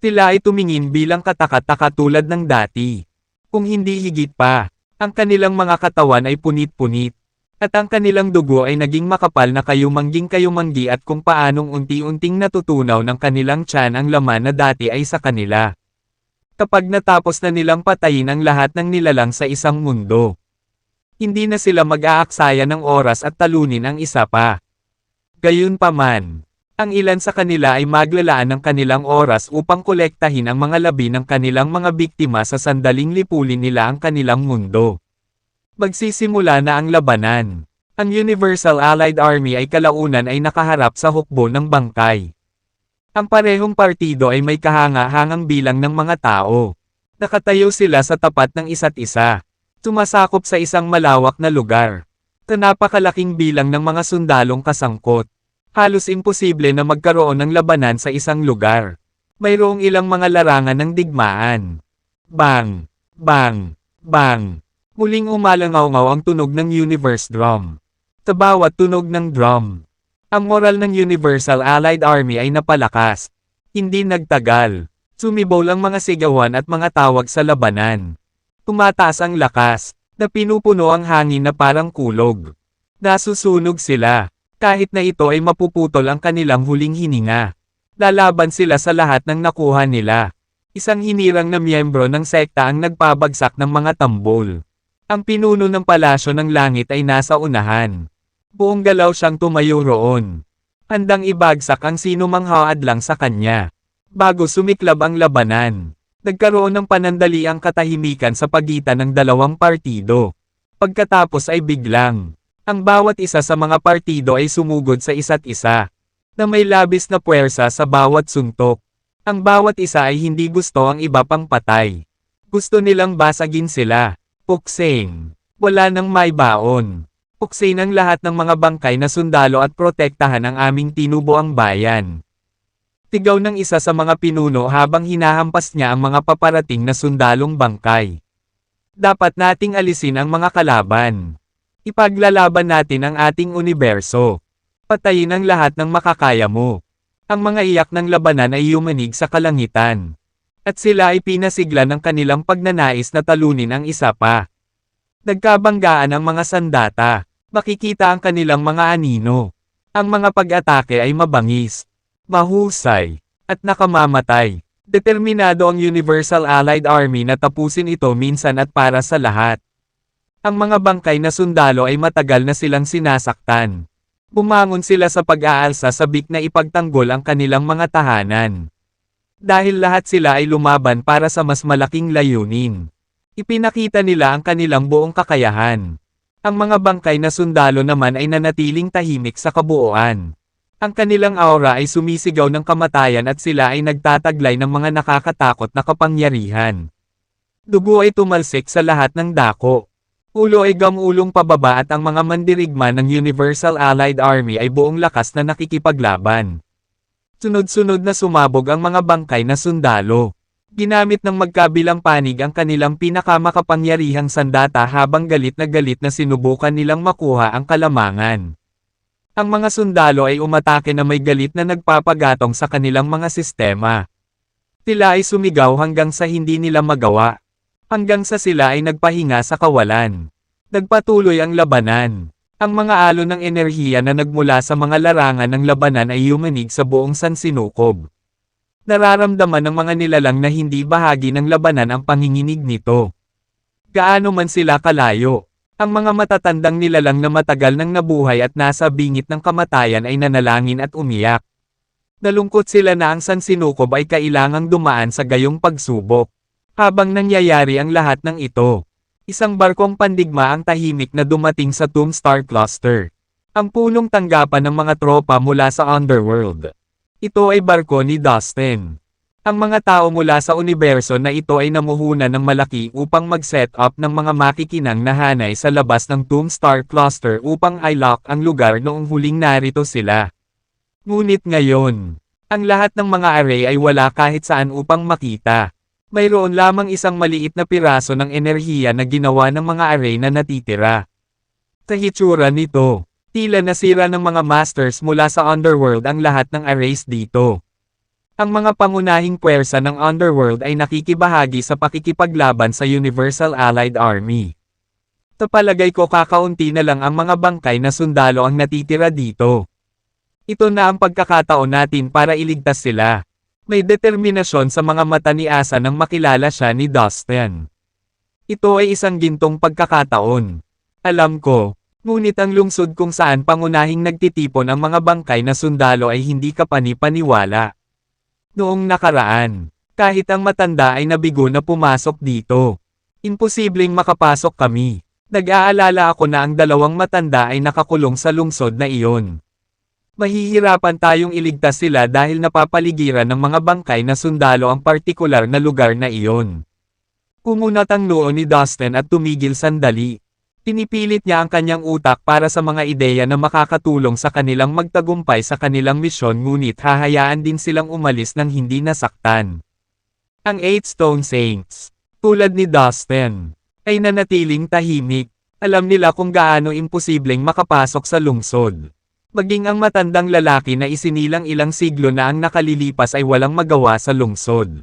Sila ay tumingin bilang kataka-taka tulad ng dati. Kung hindi higit pa, ang kanilang mga katawan ay punit-punit. At ang kanilang dugo ay naging makapal na kayumanggi at kung paanong unti-unting natutunaw ng kanilang tiyan ang laman na dati ay sa kanila. Kapag natapos na nilang patayin ang lahat ng nilalang sa isang mundo, hindi na sila mag-aaksaya ng oras at talunin ang isa pa. Gayunpaman, ang ilan sa kanila ay maglalaan ng kanilang oras upang kolektahin ang mga labi ng kanilang mga biktima sa sandaling lipulin nila ang kanilang mundo. Magsisimula na ang labanan. Ang Universal Allied Army ay kalaunan ay nakaharap sa hukbo ng bangkay. Ang parehong partido ay may kahanga-hangang bilang ng mga tao. Nakatayo sila sa tapat ng isa't isa. Sumasakop sa isang malawak na lugar. Napakalaking bilang ng mga sundalong kasangkot. Halos imposible na magkaroon ng labanan sa isang lugar. Mayroong ilang mga larangan ng digmaan. Bang! Bang! Bang! Muling umalangaw-ngaw ang tunog ng Universe Drum. Sa bawat tunog ng drum, ang moral ng Universal Allied Army ay napalakas. Hindi nagtagal. Sumibol ang mga sigawan at mga tawag sa labanan. Tumataas ang lakas, na pinupuno ang hangin na parang kulog. Nasusunog sila, kahit na ito ay mapuputol ang kanilang huling hininga. Lalaban sila sa lahat ng nakuha nila. Isang hinirang na miyembro ng sekta ang nagpabagsak ng mga tambol. Ang pinuno ng palasyo ng langit ay nasa unahan. Buong galaw siyang tumayo roon. Handang ibagsak ang sinumang haadlang sa kanya. Bago sumiklab ang labanan, nagkaroon ng panandaliang katahimikan sa pagitan ng dalawang partido. Pagkatapos ay biglang, ang bawat isa sa mga partido ay sumugod sa isa't isa, na may labis na puwersa sa bawat suntok. Ang bawat isa ay hindi gusto ang iba pang patay. Gusto nilang basagin sila. Puksain. Wala nang may baon. Puksain ang lahat ng mga bangkay na sundalo at protektahan ang aming tinubuang bayan. Tigaw ng isa sa mga pinuno habang hinahampas niya ang mga paparating na sundalong bangkay. Dapat nating alisin ang mga kalaban. Ipaglalaban natin ang ating universo. Patayin ang lahat ng makakaya mo. Ang mga iyak ng labanan ay yumanig sa kalangitan. At sila ay pinasigla ng kanilang pagnanais na talunin ang isa pa. Nagkabanggaan ang mga sandata. Makikita ang kanilang mga anino. Ang mga pag-atake ay mabangis, mahusay, at nakamamatay. Determinado ang Universal Allied Army na tapusin ito minsan at para sa lahat. Ang mga bangkay na sundalo ay matagal na silang sinasaktan. Bumangon sila sa pag-aalsa sabik na ipagtanggol ang kanilang mga tahanan. Dahil lahat sila ay lumaban para sa mas malaking layunin. Ipinakita nila ang kanilang buong kakayahan. Ang mga bangkay na sundalo naman ay nanatiling tahimik sa kabuuan. Ang kanilang aura ay sumisigaw ng kamatayan at sila ay nagtataglay ng mga nakakatakot na kapangyarihan. Dugo ay tumalsik sa lahat ng dako. Ulo ay gamulong pababa at ang mga mandirigma ng Universal Allied Army ay buong lakas na nakikipaglaban. Sunod-sunod na sumabog ang mga bangkay na sundalo. Ginamit ng magkabilang panig ang kanilang pinakamakapangyarihang sandata habang galit na sinubukan nilang makuha ang kalamangan. Ang mga sundalo ay umatake na may galit na nagpapagatong sa kanilang mga sistema. Sila ay sumigaw hanggang sa hindi nila magawa. Hanggang sa sila ay nagpahinga sa kawalan. Nagpatuloy ang labanan. Ang mga alon ng enerhiya na nagmula sa mga larangan ng labanan ay yumanig sa buong sansinukob. Nararamdaman ng mga nilalang na hindi bahagi ng labanan ang panginginig nito. Gaano man sila kalayo, ang mga matatandang nilalang na matagal nang nabuhay at nasa bingit ng kamatayan ay nanalangin at umiyak. Nalungkot sila na ang sansinukob ay kailangang dumaan sa gayong pagsubok. Habang nangyayari ang lahat ng ito, isang barkong pandigma ang tahimik na dumating sa Tomb Star Cluster. Ang punong tanggapan ng mga tropa mula sa Underworld. Ito ay barko ni Dustin. Ang mga tao mula sa universo na ito ay namuhunan ng malaki upang mag-set up ng mga makikinang na hanay sa labas ng Tomb Star Cluster upang i-lock ang lugar noong huling narito sila. Ngunit ngayon, ang lahat ng mga array ay wala kahit saan upang makita. Mayroon lamang isang maliit na piraso ng enerhiya na ginawa ng mga array na natitira. Sa hitsura nito, tila nasira ng mga masters mula sa Underworld ang lahat ng arrays dito. Ang mga pangunahing puwersa ng Underworld ay nakikibahagi sa pakikipaglaban sa Universal Allied Army. Tapalagay ko kakaunti na lang ang mga bangkay na sundalo ang natitira dito. Ito na ang pagkakataon natin para iligtas sila. May determinasyon sa mga mata ni Asa nang makilala siya ni Dustin. Ito ay isang gintong pagkakataon. Alam ko, ngunit ang lungsod kung saan pangunahing nagtitipon ang mga bangkay na sundalo ay hindi kapani-paniwala. Noong nakaraan, kahit ang matanda ay nabigo na pumasok dito. Imposibleng makapasok kami. Nag-aalala ako na ang dalawang matanda ay nakakulong sa lungsod na iyon. Mahihirapan tayong iligtas sila dahil napapaligiran ng mga bangkay na sundalo ang partikular na lugar na iyon. Kumunat ang noo ni Dustin at tumigil sandali. Pinipilit niya ang kanyang utak para sa mga ideya na makakatulong sa kanilang magtagumpay sa kanilang misyon ngunit hahayaan din silang umalis nang hindi nasaktan. Ang Eight Stone Saints, tulad ni Dustin, ay nanatiling tahimik. Alam nila kung gaano imposibleng makapasok sa lungsod. Maging ang matandang lalaki na isinilang ilang siglo na ang nakalilipas ay walang magawa sa lungsod.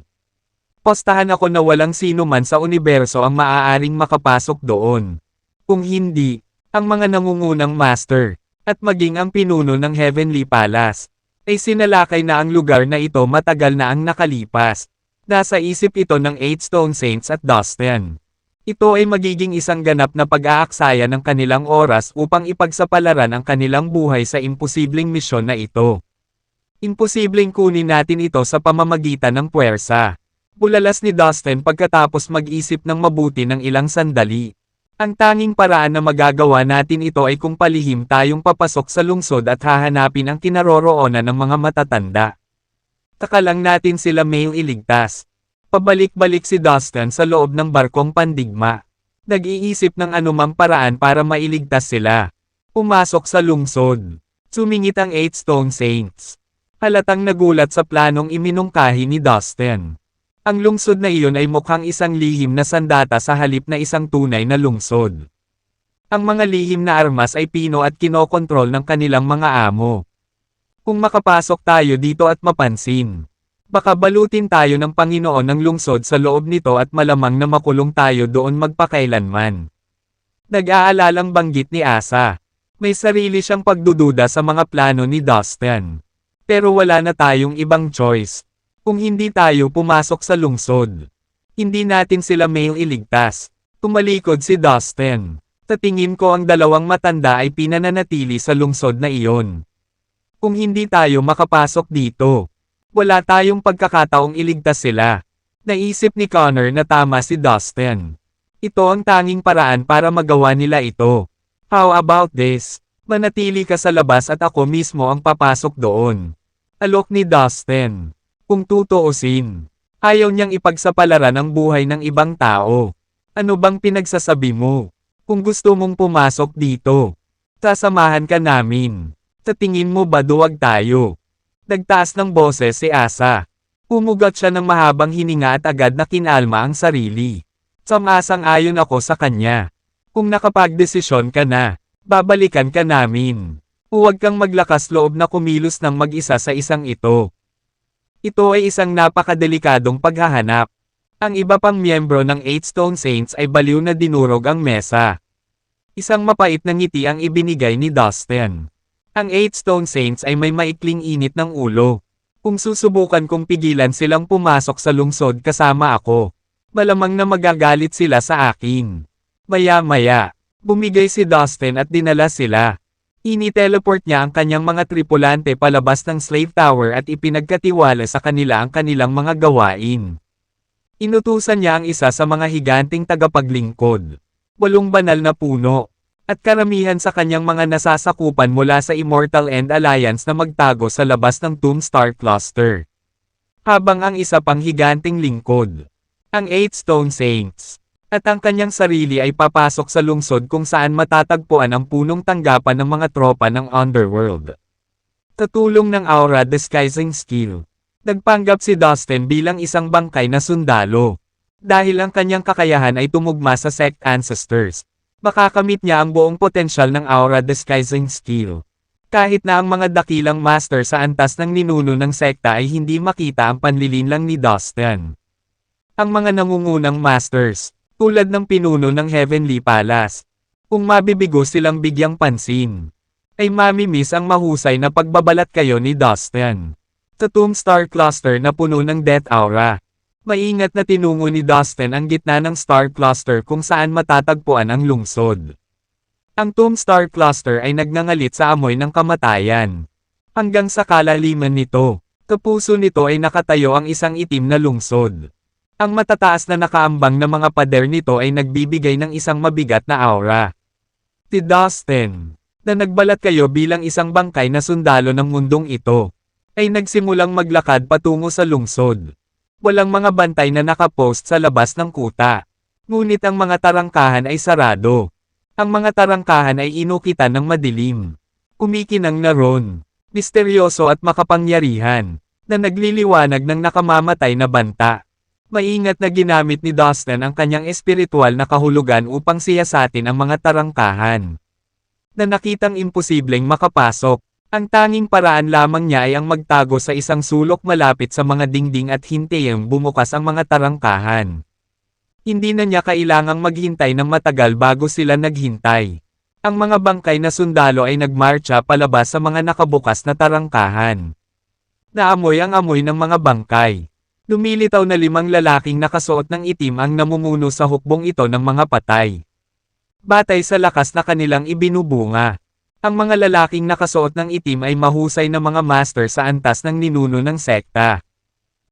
Postahan ako na walang sino man sa universo ang maaaring makapasok doon. Kung hindi, ang mga nangungunang master, at maging ang pinuno ng Heavenly Palace, ay sinalakay na ang lugar na ito matagal na ang nakalipas. Nasa isip ito ng Eight Stone Saints at Dustin. Ito ay magiging isang ganap na pag-aaksaya ng kanilang oras upang ipagsapalaran ang kanilang buhay sa imposibleng misyon na ito. Imposibleng kunin natin ito sa pamamagitan ng puwersa. Bulalas ni Dustin pagkatapos mag-isip ng mabuti ng ilang sandali. Ang tanging paraan na magagawa natin ito ay kung palihim tayong papasok sa lungsod at hahanapin ang kinaroroonan ng mga matatanda. Takalang natin sila may iligtas. Pabalik-balik si Dustin sa loob ng barkong pandigma. Nag-iisip ng anumang paraan para mailigtas sila. Pumasok sa lungsod. Sumingit ang Eight Stone Saints. Halatang nagulat sa planong iminungkahi ni Dustin. Ang lungsod na iyon ay mukhang isang lihim na sandata sa halip na isang tunay na lungsod. Ang mga lihim na armas ay pino at kinokontrol ng kanilang mga amo. Kung makapasok tayo dito at mapansin, baka balutin tayo ng Panginoon ng lungsod sa loob nito at malamang na makulong tayo doon magpakailanman. Nag-aalalang banggit ni Asa. May sarili siyang pagdududa sa mga plano ni Dustin. Pero wala na tayong ibang choice. Kung hindi tayo pumasok sa lungsod, hindi natin sila may iligtas. Tumalikod si Dustin. Tatingin ko ang dalawang matanda ay pinananatili sa lungsod na iyon. Kung hindi tayo makapasok dito, wala tayong pagkakataong iligtas sila. Naisip ni Connor na tama si Dustin. Ito ang tanging paraan para magawa nila ito. How about this? Manatili ka sa labas at ako mismo ang papasok doon. Alok ni Dustin. Kung tutuusin, ayaw niyang ipagsapalaran ang buhay ng ibang tao. Ano bang pinagsasabi mo? Kung gusto mong pumasok dito, sasamahan ka namin. Sa tingin mo ba duwag tayo? Nagtaas ng boses si Asa. Pumugat siya ng mahabang hininga at agad na kinalma ang sarili. Sang-ayon ako sa kanya. Kung nakapagdesisyon ka na, babalikan ka namin. Huwag kang maglakas loob na kumilos ng mag-isa sa isang ito. Ito ay isang napakadelikadong paghahanap. Ang iba pang miyembro ng Eight Stone Saints ay baliw na dinurog ang mesa. Isang mapait na ngiti ang ibinigay ni Dustin. Ang Eight Stone Saints ay may maikling init ng ulo. Kung susubukan kong pigilan silang pumasok sa lungsod kasama ako, malamang na magagalit sila sa akin. Maya-maya, bumigay si Dustin at dinala sila. Ini-teleport niya ang kanyang mga tripulante palabas ng Slave Tower at ipinagkatiwala sa kanila ang kanilang mga gawain. Inutusan niya ang isa sa mga higanting tagapaglingkod, 8 banal na puno, at karamihan sa kanyang mga nasasakupan mula sa Immortal End Alliance na magtago sa labas ng Tomb Star Cluster. Habang ang isa pang higanting lingkod, ang Eight Stone Saints, at ang kanyang sarili ay papasok sa lungsod kung saan matatagpuan ang punong tanggapan ng mga tropa ng Underworld. Sa tulong ng Aura Disguising Skill, nagpanggap si Dustin bilang isang bangkay na sundalo. Dahil ang kanyang kakayahan ay tumugma sa Sect Ancestors, makakamit niya ang buong potensyal ng Aura Disguising Skill. Kahit na ang mga dakilang master sa antas ng ninuno ng sekta ay hindi makita ang panlilinlang ni Dustin. Ang mga nangungunang masters, tulad ng pinuno ng Heavenly Palace, kung mabibigo silang bigyang pansin, ay mamimiss ang mahusay na pagbabalat kayo ni Dustin. Sa Tomb Star Cluster na puno ng Death Aura, maingat na tinungo ni Dustin ang gitna ng Star Cluster kung saan matatagpuan ang lungsod. Ang Tomb Star Cluster ay nagngangalit sa amoy ng kamatayan. Hanggang sa kalaliman nito, kapuso nito ay nakatayo ang isang itim na lungsod. Ang matataas na nakaambang na mga pader nito ay nagbibigay ng isang mabigat na aura. Si Dustin, na nagbalat kayo bilang isang bangkay na sundalo ng mundong ito, ay nagsimulang maglakad patungo sa lungsod. Walang mga bantay na nakapost sa labas ng kuta. Ngunit ang mga tarangkahan ay sarado. Ang mga tarangkahan ay inukitan ng madilim. Kumikinang na ron, misteryoso at makapangyarihan, na nagliliwanag ng nakamamatay na banta. Maingat na ginamit ni Dustin ang kanyang espiritual na kahulugan upang siyasatin ang mga tarangkahan. Na nakitang imposibleng makapasok, ang tanging paraan lamang niya ay ang magtago sa isang sulok malapit sa mga dingding at hintayang bumukas ang mga tarangkahan. Hindi na niya kailangang maghintay ng matagal bago sila naghintay. Ang mga bangkay na sundalo ay nagmarcha palabas sa mga nakabukas na tarangkahan. Naamoy ang amoy ng mga bangkay. Lumilitaw na 5 lalaking nakasuot ng itim ang namumuno sa hukbong ito ng mga patay. Batay sa lakas na kanilang ibinubunga. Ang mga lalaking nakasuot ng itim ay mahusay na mga master sa antas ng ninuno ng sekta.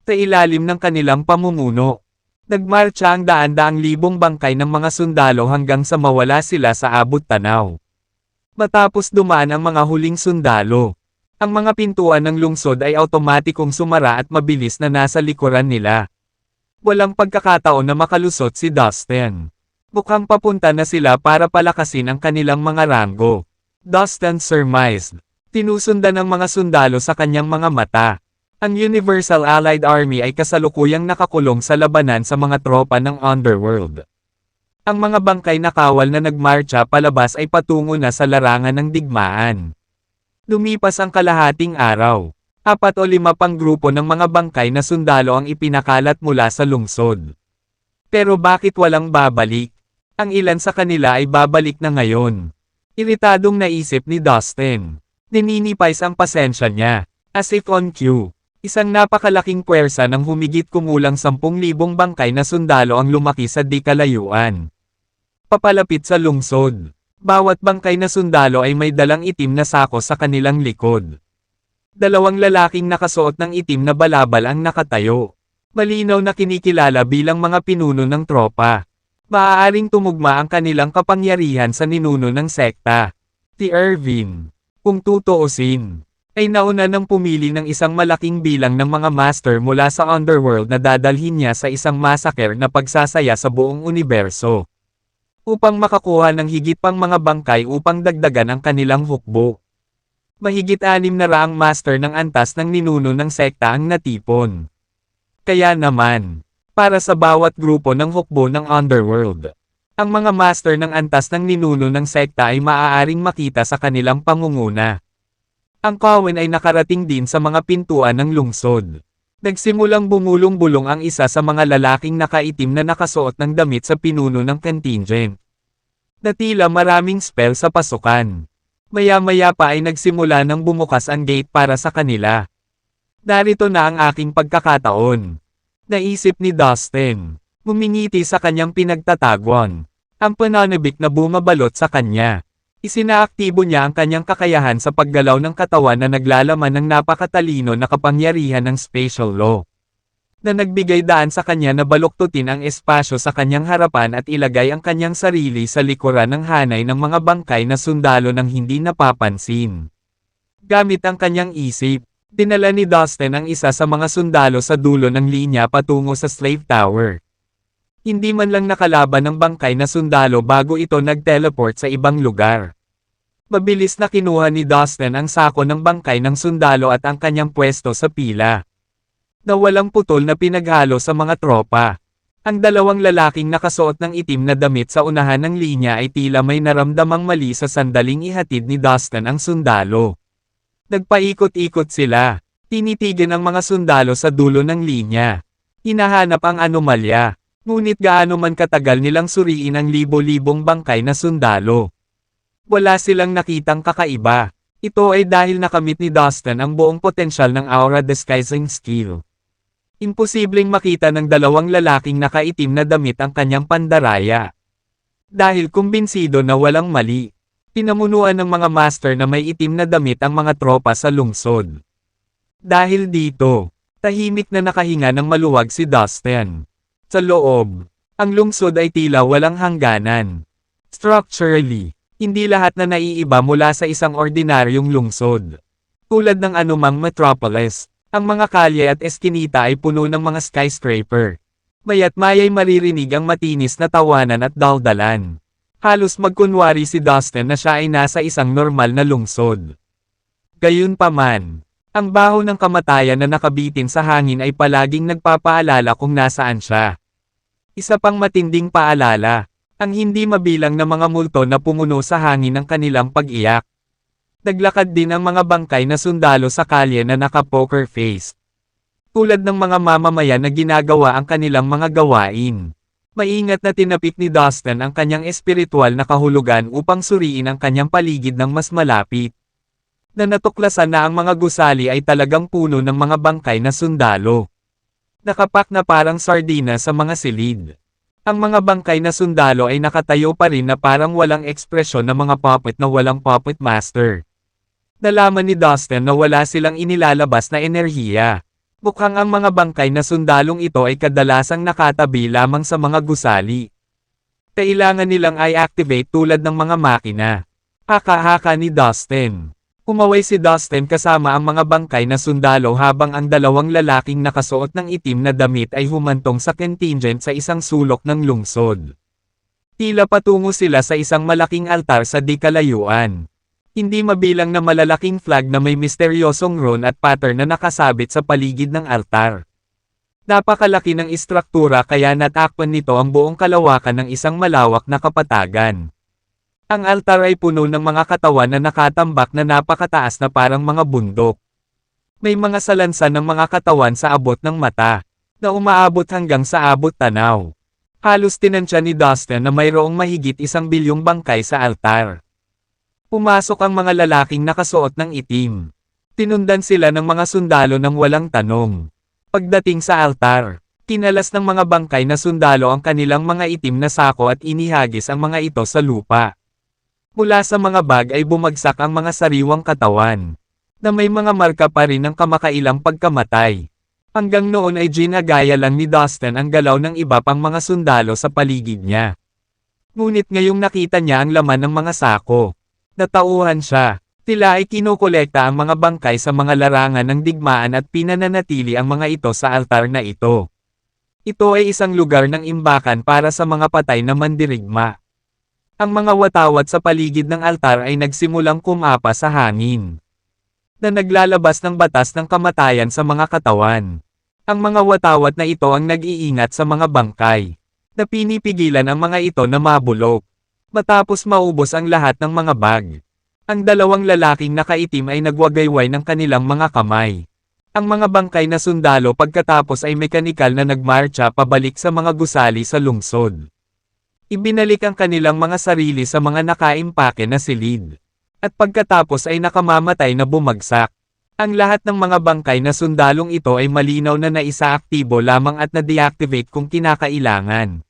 Sa ilalim ng kanilang pamumuno, nagmarcha ang daan-daang libong bangkay ng mga sundalo hanggang sa mawala sila sa abot tanaw. Matapos dumaan ang mga huling sundalo, ang mga pintuan ng lungsod ay automatikong sumara at mabilis na nasa likuran nila. Walang pagkakataon na makalusot si Dustin. Mukhang papunta na sila para palakasin ang kanilang mga ranggo. Dustin surmised. Tinusundan ng mga sundalo sa kanyang mga mata. Ang Universal Allied Army ay kasalukuyang nakakulong sa labanan sa mga tropa ng Underworld. Ang mga bangkay na kawal na nagmarcha palabas ay patungo na sa larangan ng digmaan. Lumipas ang kalahating araw. 4 o 5 pang grupo ng mga bangkay na sundalo ang ipinakalat mula sa lungsod. Pero bakit walang babalik? Ang ilan sa kanila ay babalik na ngayon. Iritadong naisip ni Dustin. Nininipais ang pasensya niya, as if on cue. Isang napakalaking puwersa ng humigit kumulang 10,000 bangkay na sundalo ang lumaki sa di kalayuan. Papalapit sa lungsod. Bawat bangkay na sundalo ay may dalang itim na sako sa kanilang likod. 2 lalaking nakasuot ng itim na balabal ang nakatayo. Malinaw na kinikilala bilang mga pinuno ng tropa. Maaaring tumugma ang kanilang kapangyarihan sa ninuno ng sekta. Si Irvin, kung tutuusin, ay nauna nang pumili ng isang malaking bilang ng mga master mula sa Underworld na dadalhin niya sa isang massacre na pagsasaya sa buong universo. Upang makakuha ng higit pang mga bangkay upang dagdagan ang kanilang hukbo. Mahigit 600 master ng antas ng ninuno ng sekta ang natipon. Kaya naman, para sa bawat grupo ng hukbo ng Underworld, ang mga master ng antas ng ninuno ng sekta ay maaaring makita sa kanilang pangunguna. Ang Cowen ay nakarating din sa mga pintuan ng lungsod. Nagsimulang bumulong-bulong ang isa sa mga lalaking nakaitim na nakasuot ng damit sa pinuno ng contingent. Natila maraming spell sa pasukan. Maya-maya pa ay nagsimula nang bumukas ang gate para sa kanila. Narito na ang aking pagkakataon. Naisip ni Dustin. Mumingiti sa kanyang pinagtatagwan. Ang pananabik na bumabalot sa kanya. Isinaaktibo niya ang kanyang kakayahan sa paggalaw ng katawan na naglalaman ng napakatalino na kapangyarihan ng spatial law. Na nagbigay daan sa kanya na baluktutin ang espasyo sa kanyang harapan at ilagay ang kanyang sarili sa likuran ng hanay ng mga bangkay na sundalo ng hindi napapansin. Gamit ang kanyang isip, dinala ni Dustin ang isa sa mga sundalo sa dulo ng linya patungo sa Slave Tower. Hindi man lang nakalaban ng bangkay na sundalo bago ito nag-teleport sa ibang lugar. Mabilis na kinuha ni Dustin ang sako ng bangkay ng sundalo at ang kanyang pwesto sa pila. Na walang putol na pinaghalo sa mga tropa. Ang 2 lalaking nakasuot ng itim na damit sa unahan ng linya ay tila may naramdamang mali sa sandaling ihatid ni Dustin ang sundalo. Nagpaikot-ikot sila. Tinitigan ang mga sundalo sa dulo ng linya. Hinahanap ang anomalya. Ngunit gaano man katagal nilang suriin ang libo-libong bangkay na sundalo. Wala silang nakitang kakaiba. Ito ay dahil nakamit ni Dustin ang buong potensyal ng aura disguising skill. Imposibleng makita ng dalawang lalaking nakaitim na damit ang kanyang pandaraya. Dahil kumbinsido na walang mali, pinamunuan ng mga master na may itim na damit ang mga tropa sa lungsod. Dahil dito, tahimik na nakahinga ng maluwag si Dustin. Sa loob, ang lungsod ay tila walang hangganan. Structurally, hindi lahat na naiiba mula sa isang ordinaryong lungsod. Tulad ng anumang metropolis, ang mga kalye at eskinita ay puno ng mga skyscraper. Maya't maya'y maririnig ang matinis na tawanan at daldalan. Halos magkunwari si Dustin na siya ay nasa isang normal na lungsod. Gayunpaman, ang baho ng kamatayan na nakabitin sa hangin ay palaging nagpapaalala kung nasaan siya. Isa pang matinding paalala, ang hindi mabilang na mga multo na pumuno sa hangin ng kanilang pag-iyak. Naglakad din ang mga bangkay na sundalo sa kalye na naka-poker face. Tulad ng mga mamamayan na ginagawa ang kanilang mga gawain. Maingat na tinapik ni Dustin ang kanyang espiritual na kahulugan upang suriin ang kanyang paligid ng mas malapit. Na natuklasan na ang mga gusali ay talagang puno ng mga bangkay na sundalo. Nakapak na parang sardina sa mga silid. Ang mga bangkay na sundalo ay nakatayo pa rin na parang walang ekspresyon ng mga puppet na walang puppet master. Nalaman ni Dustin na wala silang inilalabas na enerhiya. Mukhang ang mga bangkay na sundalong ito ay kadalasang nakatabi lamang sa mga gusali. Kailangan nilang i-activate tulad ng mga makina. Haka-haka ni Dustin. Umaway si Dustin kasama ang mga bangkay na sundalo habang ang dalawang lalaking nakasuot ng itim na damit ay humantong sa contingent sa isang sulok ng lungsod. Tila patungo sila sa isang malaking altar sa di kalayuan. Hindi mabilang na malalaking flag na may misteryosong rune at pattern na nakasabit sa paligid ng altar. Napakalaki ng istruktura kaya natakpan nito ang buong kalawakan ng isang malawak na kapatagan. Ang altar ay puno ng mga katawan na nakatambak na napakataas na parang mga bundok. May mga salansan ng mga katawan sa abot ng mata, na umaabot hanggang sa abot tanaw. Halos tinansya ni Dustin na mayroong mahigit 1 bilyong bangkay sa altar. Pumasok ang mga lalaking nakasuot ng itim. Tinundan sila ng mga sundalo ng walang tanong. Pagdating sa altar, kinalas ng mga bangkay na sundalo ang kanilang mga itim na sako at inihagis ang mga ito sa lupa. Mula sa mga bag ay bumagsak ang mga sariwang katawan, na may mga marka pa rin ng kamakailang pagkamatay. Hanggang noon ay ginagaya lang ni Dustin ang galaw ng iba pang mga sundalo sa paligid niya. Ngunit ngayong nakita niya ang laman ng mga sako, natauhan siya. Tila ay kinukolekta ang mga bangkay sa mga larangan ng digmaan at pinananatili ang mga ito sa altar na ito. Ito ay isang lugar ng imbakan para sa mga patay na mandirigma. Ang mga watawat sa paligid ng altar ay nagsimulang kumapa sa hangin, na naglalabas ng batas ng kamatayan sa mga katawan. Ang mga watawat na ito ang nag-iingat sa mga bangkay, na pinipigilan ang mga ito na mabulok. Matapos maubos ang lahat ng mga bag, ang dalawang lalaking nakaitim ay nagwagayway ng kanilang mga kamay. Ang mga bangkay na sundalo pagkatapos ay mekanikal na nagmarcha pabalik sa mga gusali sa lungsod. Ibinalik ang kanilang mga sarili sa mga nakaimpake na silid. At pagkatapos ay nakamamatay na bumagsak. Ang lahat ng mga bangkay na sundalong ito ay malinaw na naisaaktibo lamang at na-deactivate kung kinakailangan.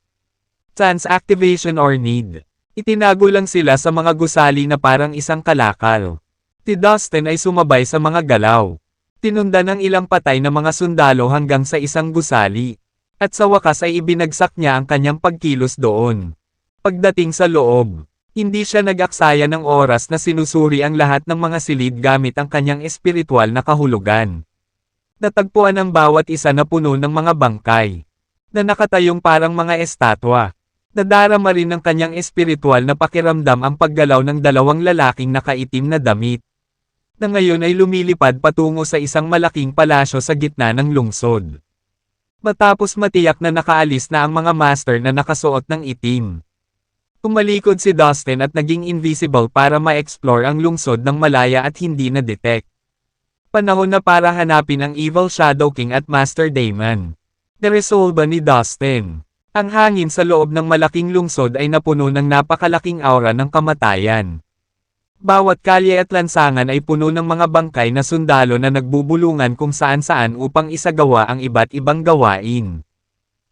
Chance activation or need. Itinago lang sila sa mga gusali na parang isang kalakal. Si Dustin ay sumabay sa mga galaw. Tinundan ng ilang patay na mga sundalo hanggang sa isang gusali. At sa wakas ay ibinagsak niya ang kanyang pagkilos doon. Pagdating sa loob, hindi siya nag-aksaya ng oras na sinusuri ang lahat ng mga silid gamit ang kanyang espiritual na kahulugan. Natagpuan ang bawat isa na puno ng mga bangkay, na nakatayong parang mga estatwa. Nadarama rin ng kanyang espiritual na pakiramdam ang paggalaw ng dalawang lalaking nakaitim na damit, na ngayon ay lumilipad patungo sa isang malaking palasyo sa gitna ng lungsod. Matapos matiyak na nakaalis na ang mga master na nakasuot ng itim, tumalikod si Dustin at naging invisible para ma-explore ang lungsod ng malaya at hindi na-detect. Panahon na para hanapin ang Evil Shadow King at Master Damon. Niresolba ni Dustin. Ang hangin sa loob ng malaking lungsod ay napuno ng napakalaking aura ng kamatayan. Bawat kalye at lansangan ay puno ng mga bangkay na sundalo na nagbubulungan kung saan-saan upang isagawa ang iba't ibang gawain.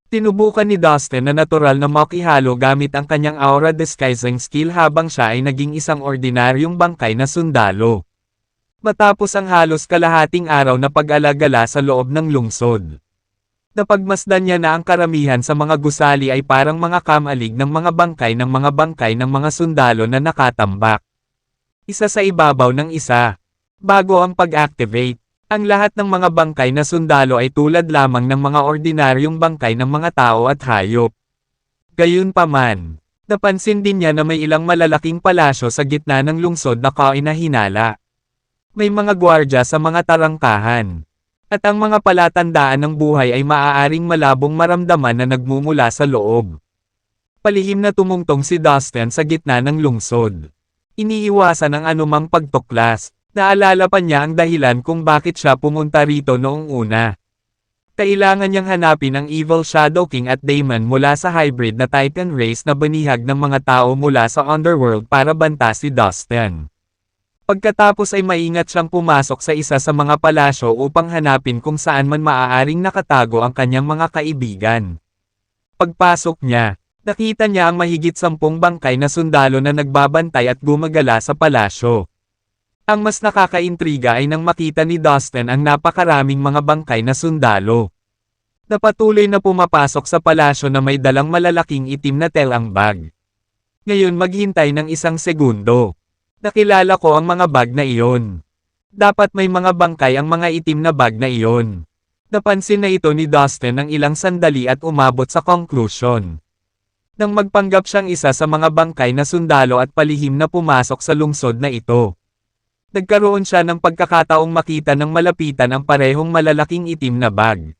Tinubukan ni Dustin na natural na makihalo gamit ang kanyang aura disguising skill habang siya ay naging isang ordinaryong bangkay na sundalo. Matapos ang halos kalahating araw na pag-alagala sa loob ng lungsod, napagmasdan niya na ang karamihan sa mga gusali ay parang mga kamalig ng mga bangkay ng mga sundalo na nakatambak. Isa sa ibabaw ng isa. Bago ang pag-activate, ang lahat ng mga bangkay na sundalo ay tulad lamang ng mga ordinaryong bangkay ng mga tao at hayop. Gayunpaman, napansin din niya na may ilang malalaking palasyo sa gitna ng lungsod na kainahinala. May mga gwardya sa mga tarangkahan. At ang mga palatandaan ng buhay ay maaaring malabong maramdaman na nagmumula sa loob. Palihim na tumungtong si Dustin sa gitna ng lungsod. Iniiwasan ang anumang pagtuklas. Naalala pa niya ang dahilan kung bakit siya pumunta rito noong una. Kailangan niyang hanapin ang Evil Shadow King at Damon mula sa hybrid na Titan race na banihag ng mga tao mula sa Underworld para banta si Dustin. Pagkatapos ay maingat siyang pumasok sa isa sa mga palasyo upang hanapin kung saan man maaaring nakatago ang kanyang mga kaibigan. Pagpasok niya, nakita niya ang mahigit 10 bangkay na sundalo na nagbabantay at gumagala sa palasyo. Ang mas nakakaintriga ay nang makita ni Dustin ang napakaraming mga bangkay na sundalo. Napatuloy na pumapasok sa palasyo na may dalang malalaking itim na telang bag. Ngayon maghintay ng 1 segundo. Nakilala ko ang mga bag na iyon. Dapat may mga bangkay ang mga itim na bag na iyon. Napansin na ito ni Dustin ng ilang sandali at umabot sa conclusion. Nang magpanggap siyang isa sa mga bangkay na sundalo at palihim na pumasok sa lungsod na ito. Nagkaroon siya ng pagkakataong makita ng malapitan ang parehong malalaking itim na bag.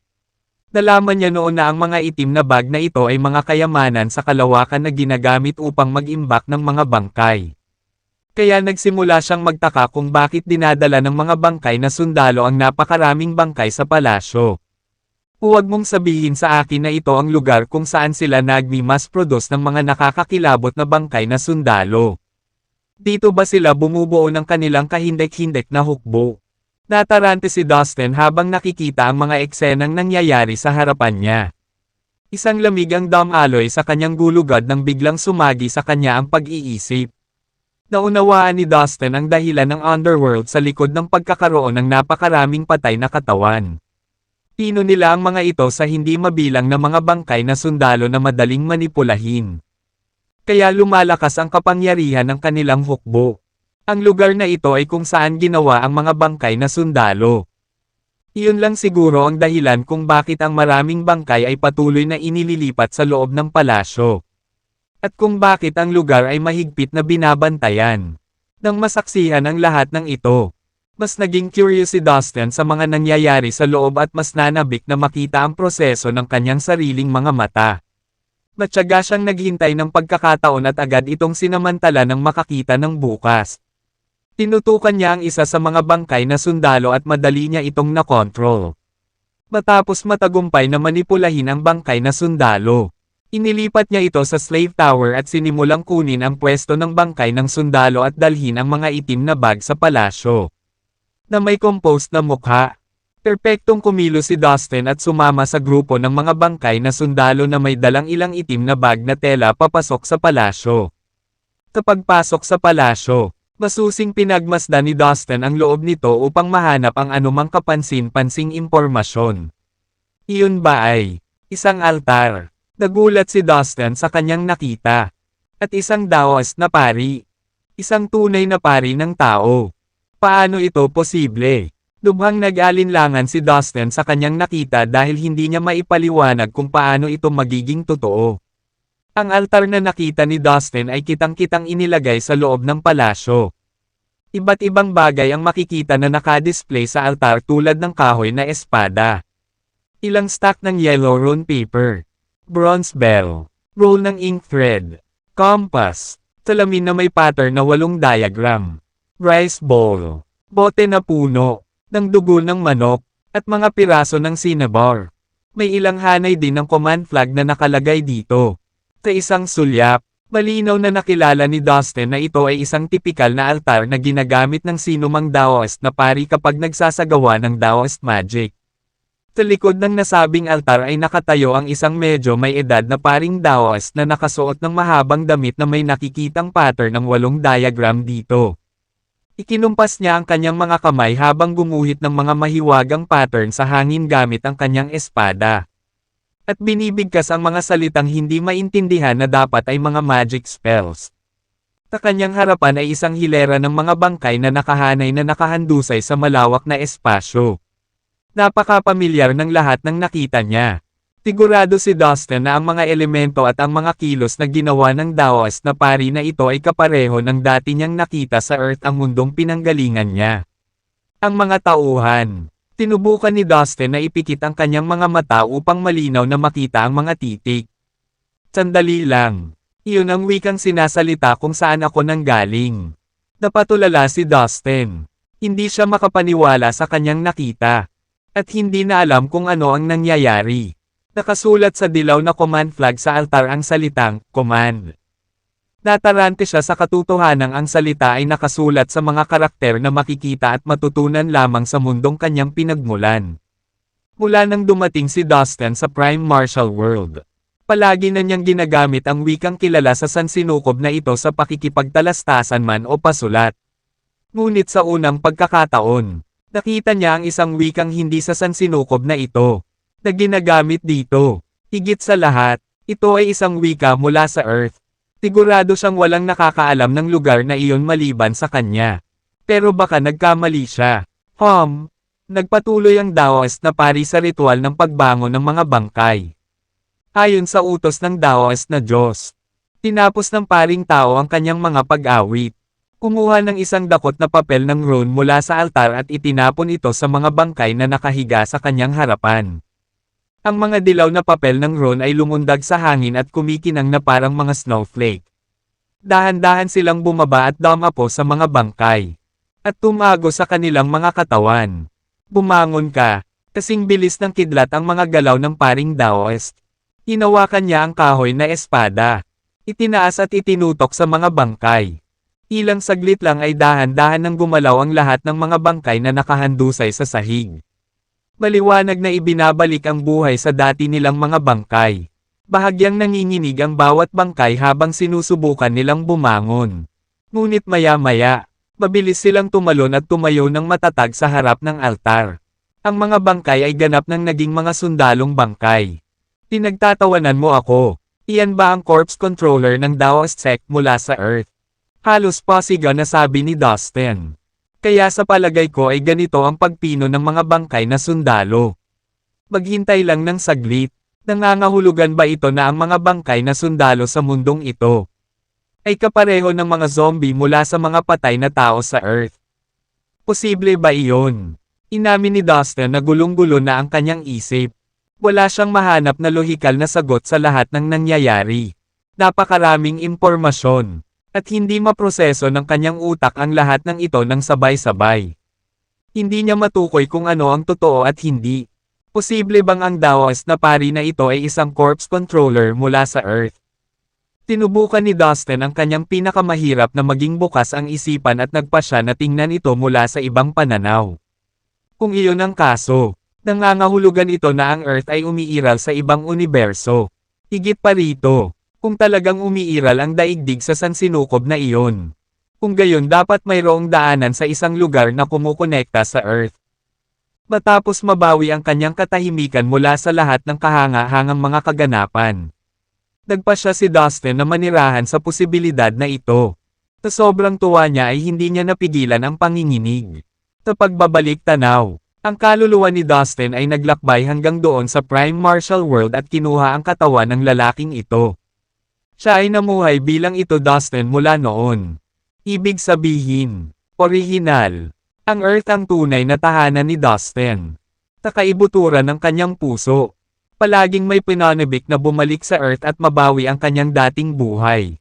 Nalaman niya noon na ang mga itim na bag na ito ay mga kayamanan sa kalawakan na ginagamit upang mag-imbak ng mga bangkay. Kaya nagsimula siyang magtaka kung bakit dinadala ng mga bangkay na sundalo ang napakaraming bangkay sa palasyo. Huwag mong sabihin sa akin na ito ang lugar kung saan sila nagmi-mass produce ng mga nakakakilabot na bangkay na sundalo. Dito ba sila bumubuo ng kanilang kahindek-hindek na hukbo? Natarante si Dustin habang nakikita ang mga eksenang nangyayari sa harapan niya. Isang lamig ang damaloy sa kanyang gulugad nang biglang sumagi sa kanya ang pag-iisip. Naunawaan ni Dustin ang dahilan ng Underworld sa likod ng pagkakaroon ng napakaraming patay na katawan. Pino nila ang mga ito sa hindi mabilang na mga bangkay na sundalo na madaling manipulahin. Kaya lumalakas ang kapangyarihan ng kanilang hukbo. Ang lugar na ito ay kung saan ginawa ang mga bangkay na sundalo. Iyon lang siguro ang dahilan kung bakit ang maraming bangkay ay patuloy na inililipat sa loob ng palasyo. At kung bakit ang lugar ay mahigpit na binabantayan. Nang masaksihan ang lahat ng ito, mas naging curious si Dustin sa mga nangyayari sa loob at mas nanabik na makita ang proseso ng kanyang sariling mga mata. Matyaga siyang naghintay ng pagkakataon at agad itong sinamantala ng makakita ng bukas. Tinutukan niya ang isa sa mga bangkay na sundalo at madali niya itong nakontrol. Matapos matagumpay na manipulahin ang bangkay na sundalo, inilipat niya ito sa slave tower at sinimulang kunin ang pwesto ng bangkay ng sundalo at dalhin ang mga itim na bag sa palasyo. Na may composed na mukha. Perpektong kumilos si Dustin at sumama sa grupo ng mga bangkay na sundalo na may dalang ilang itim na bag na tela papasok sa palasyo. Kapag pasok sa palasyo, masusing pinagmasdan ni Dustin ang loob nito upang mahanap ang anumang kapansin-pansing impormasyon. Iyon ba ay isang altar? Nagulat si Dustin sa kanyang nakita. At isang Daoist na pari. Isang tunay na pari ng tao. Paano ito posible? Lubhang nag-alinlangan si Dustin sa kanyang nakita dahil hindi niya maipaliwanag kung paano ito magiging totoo. Ang altar na nakita ni Dustin ay kitang-kitang inilagay sa loob ng palasyo. Iba't ibang bagay ang makikita na nakadisplay sa altar tulad ng kahoy na espada. Ilang stack ng yellow rune paper. Bronze bell. Roll ng ink thread. Compass. Salamin na may pattern na 8 diagram. Rice bowl. Bote na puno. ng dugo ng manok, at mga piraso ng cinnabar. May ilang hanay din ng command flag na nakalagay dito. Sa isang sulyap, malinaw na nakilala ni Dustin na ito ay isang tipikal na altar na ginagamit ng sinumang Daoist na pari kapag nagsasagawa ng Daoist magic. Sa likod ng nasabing altar ay nakatayo ang isang medyo may edad na paring Daoist na nakasuot ng mahabang damit na may nakikitang pattern ng 8 diagram dito. Ikinumpas niya ang kanyang mga kamay habang gumuhit ng mga mahiwagang pattern sa hangin gamit ang kanyang espada. At binibigkas ang mga salitang hindi maintindihan na dapat ay mga magic spells. Sa kanyang harapan ay isang hilera ng mga bangkay na nakahanay na nakahandusay sa malawak na espasyo. Napakapamilyar ng lahat ng nakita niya. Sigurado si Dustin na ang mga elemento at ang mga kilos na ginawa ng Daoist na pari na ito ay kapareho ng dati niyang nakita sa Earth ang mundong pinanggalingan niya. Ang mga tauhan. Tinubukan ni Dustin na ipikit ang kanyang mga mata upang malinaw na makita ang mga titik. Sandali lang. Iyon ang wikang sinasalita kung saan ako nanggaling. Napatulala si Dustin. Hindi siya makapaniwala sa kanyang nakita. At hindi na alam kung ano ang nangyayari. Nakasulat sa dilaw na command flag sa altar ang salitang, command. Natarante siya sa katotohanang ang salita ay nakasulat sa mga karakter na makikita at matutunan lamang sa mundong kanyang pinagmulan. Mula nang dumating si Dustin sa Prime Martial World, palagi na niyang ginagamit ang wikang kilala sa sansinukob na ito sa pakikipagtalastasan man o pasulat. Ngunit sa unang pagkakataon, nakita niya ang isang wikang hindi sa sansinukob na ito, na ginagamit dito. Higit sa lahat, ito ay isang wika mula sa Earth. Sigurado siyang walang nakakaalam ng lugar na iyon maliban sa kanya. Pero baka nagkamali siya. Nagpatuloy ang Daoist na pari sa ritual ng pagbangon ng mga bangkay. Ayon sa utos ng Daoist na Diyos, tinapos ng paring tao ang kanyang mga pag-awit. Kumuha ng isang dakot na papel ng rune mula sa altar at itinapon ito sa mga bangkay na nakahiga sa kanyang harapan. Ang mga dilaw na papel ng rune ay lumundag sa hangin at kumikinang na parang mga snowflake. Dahan-dahan silang bumaba at dumapo sa mga bangkay. At tumago sa kanilang mga katawan. Bumangon ka, kasing bilis ng kidlat ang mga galaw ng paring Daoist. Hinawakan niya ang kahoy na espada. Itinaas at itinutok sa mga bangkay. Ilang saglit lang ay dahan-dahan nang gumalaw ang lahat ng mga bangkay na nakahandusay sa sahig. Maliwanag na ibinabalik ang buhay sa dati nilang mga bangkay. Bahagyang nanginginig ang bawat bangkay habang sinusubukan nilang bumangon. Ngunit maya-maya, mabilis silang tumalon at tumayo ng matatag sa harap ng altar. Ang mga bangkay ay ganap ng naging mga sundalong bangkay. Pinagtatawanan mo ako. Iyan ba ang corpse controller ng Daoist sect mula sa Earth? Halos pasiga na sabi ni Dustin. Kaya sa palagay ko ay ganito ang pagpino ng mga bangkay na sundalo. Maghintay lang ng saglit. Nangangahulugan ba ito na ang mga bangkay na sundalo sa mundong ito ay kapareho ng mga zombie mula sa mga patay na tao sa Earth? Posible ba iyon? Inamin ni Dustin na gulong-gulo na ang kanyang isip. Wala siyang mahanap na lohikal na sagot sa lahat ng nangyayari. Napakaraming impormasyon. At hindi maproseso ng kanyang utak ang lahat ng ito ng sabay-sabay. Hindi niya matukoy kung ano ang totoo at hindi. Posible bang ang Daoist na pari na ito ay isang corpse controller mula sa Earth? Tinubukan ni Dustin ang kanyang pinakamahirap na maging bukas ang isipan at nagpa siya na tingnan ito mula sa ibang pananaw. Kung iyon ang kaso, nangangahulugan ito na ang Earth ay umiiral sa ibang universo. Higit pa rito. Kung talagang umiiral ang daigdig sa sansinukob na iyon. Kung gayon dapat mayroong daanan sa isang lugar na kumukonekta sa Earth. Matapos mabawi ang kanyang katahimikan mula sa lahat ng kahanga-hangang mga kaganapan. Nagpa siya si Dustin na manirahan sa posibilidad na ito. Sa sobrang tuwa niya ay hindi niya napigilan ang panginginig. Sa pagbabalik tanaw, ang kaluluwa ni Dustin ay naglakbay hanggang doon sa Prime Martial World at kinuha ang katawan ng lalaking ito. Siya ay namuhay bilang ito Dustin mula noon. Ibig sabihin, orihinal. Ang Earth ang tunay na tahanan ni Dustin. Sa kaibuturan ng kanyang puso. Palaging may pinanibik na bumalik sa Earth at mabawi ang kanyang dating buhay.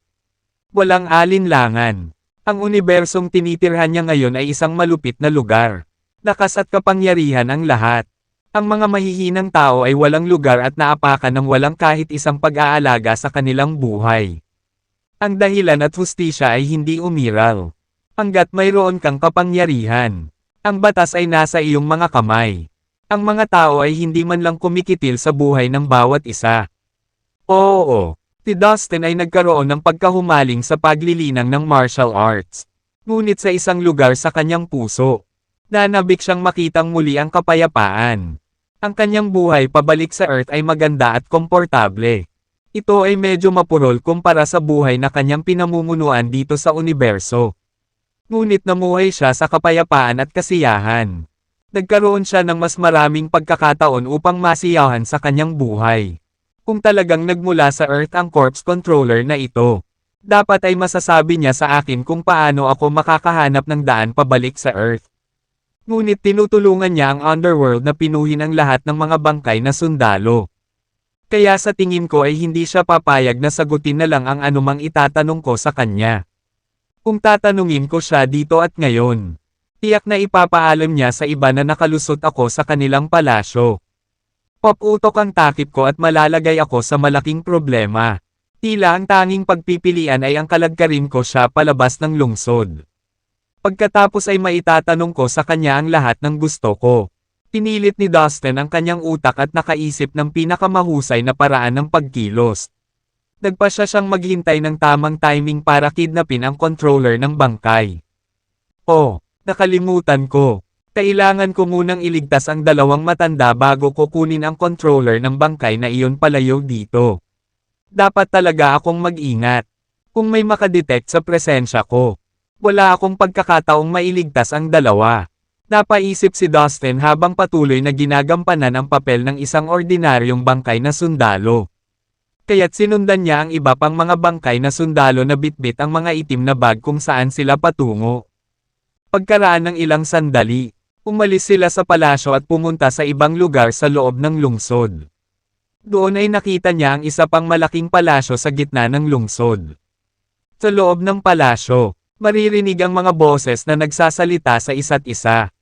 Walang alinlangan. Ang unibersong tinitirhan niya ngayon ay isang malupit na lugar. Lakas at kapangyarihan ang lahat. Ang mga mahihinang tao ay walang lugar at naapakan ng walang kahit isang pag-aalaga sa kanilang buhay. Ang dahilan at hustisya ay hindi umiral. Hanggat mayroon kang kapangyarihan, ang batas ay nasa iyong mga kamay. Ang mga tao ay hindi man lang kumikitil sa buhay ng bawat isa. Oo, si Dustin ay nagkaroon ng pagkahumaling sa paglilinang ng martial arts. Ngunit sa isang lugar sa kanyang puso, nanabik siyang makitang muli ang kapayapaan. Ang kanyang buhay pabalik sa Earth ay maganda at komportable. Ito ay medyo mapurol kumpara sa buhay na kanyang pinamumunuan dito sa universo. Ngunit namuhay siya sa kapayapaan at kasiyahan. Nagkaroon siya ng mas maraming pagkakataon upang masiyahan sa kanyang buhay. Kung talagang nagmula sa Earth ang corpse controller na ito, dapat ay masasabi niya sa akin kung paano ako makakahanap ng daan pabalik sa Earth. Ngunit tinutulungan niya ang underworld na pinuhin ang lahat ng mga bangkay na sundalo. Kaya sa tingin ko ay hindi siya papayag na sagutin na lang ang anumang itatanong ko sa kanya. Kung tatanungin ko siya dito at ngayon, tiyak na ipapaalam niya sa iba na nakalusot ako sa kanilang palasyo. Paputok ang takip ko at malalagay ako sa malaking problema. Tila ang tanging pagpipilian ay ang kalagkarin ko siya palabas ng lungsod. Pagkatapos ay maitatanong ko sa kanya ang lahat ng gusto ko. Pinilit ni Dustin ang kanyang utak at nakaisip ng pinakamahusay na paraan ng pagkilos. Nagpasya siyang maghintay ng tamang timing para kidnapin ang controller ng bangkay. Oh, nakalimutan ko. Kailangan ko munang iligtas ang dalawang matanda bago ko kunin ang controller ng bangkay na iyon palayo dito. Dapat talaga akong mag-ingat. Kung may makadetect sa presensya ko, wala akong pagkakataong mailigtas ang dalawa. Napaisip si Dustin habang patuloy na ginagampanan ang papel ng isang ordinaryong bangkay na sundalo. Kaya't sinundan niya ang iba pang mga bangkay na sundalo na bitbit ang mga itim na bag kung saan sila patungo. Pagkaraan ng ilang sandali, umalis sila sa palasyo at pumunta sa ibang lugar sa loob ng lungsod. Doon ay nakita niya ang isa pang malaking palasyo sa gitna ng lungsod. Sa loob ng palasyo, maririnig ang mga boses na nagsasalita sa isa't isa.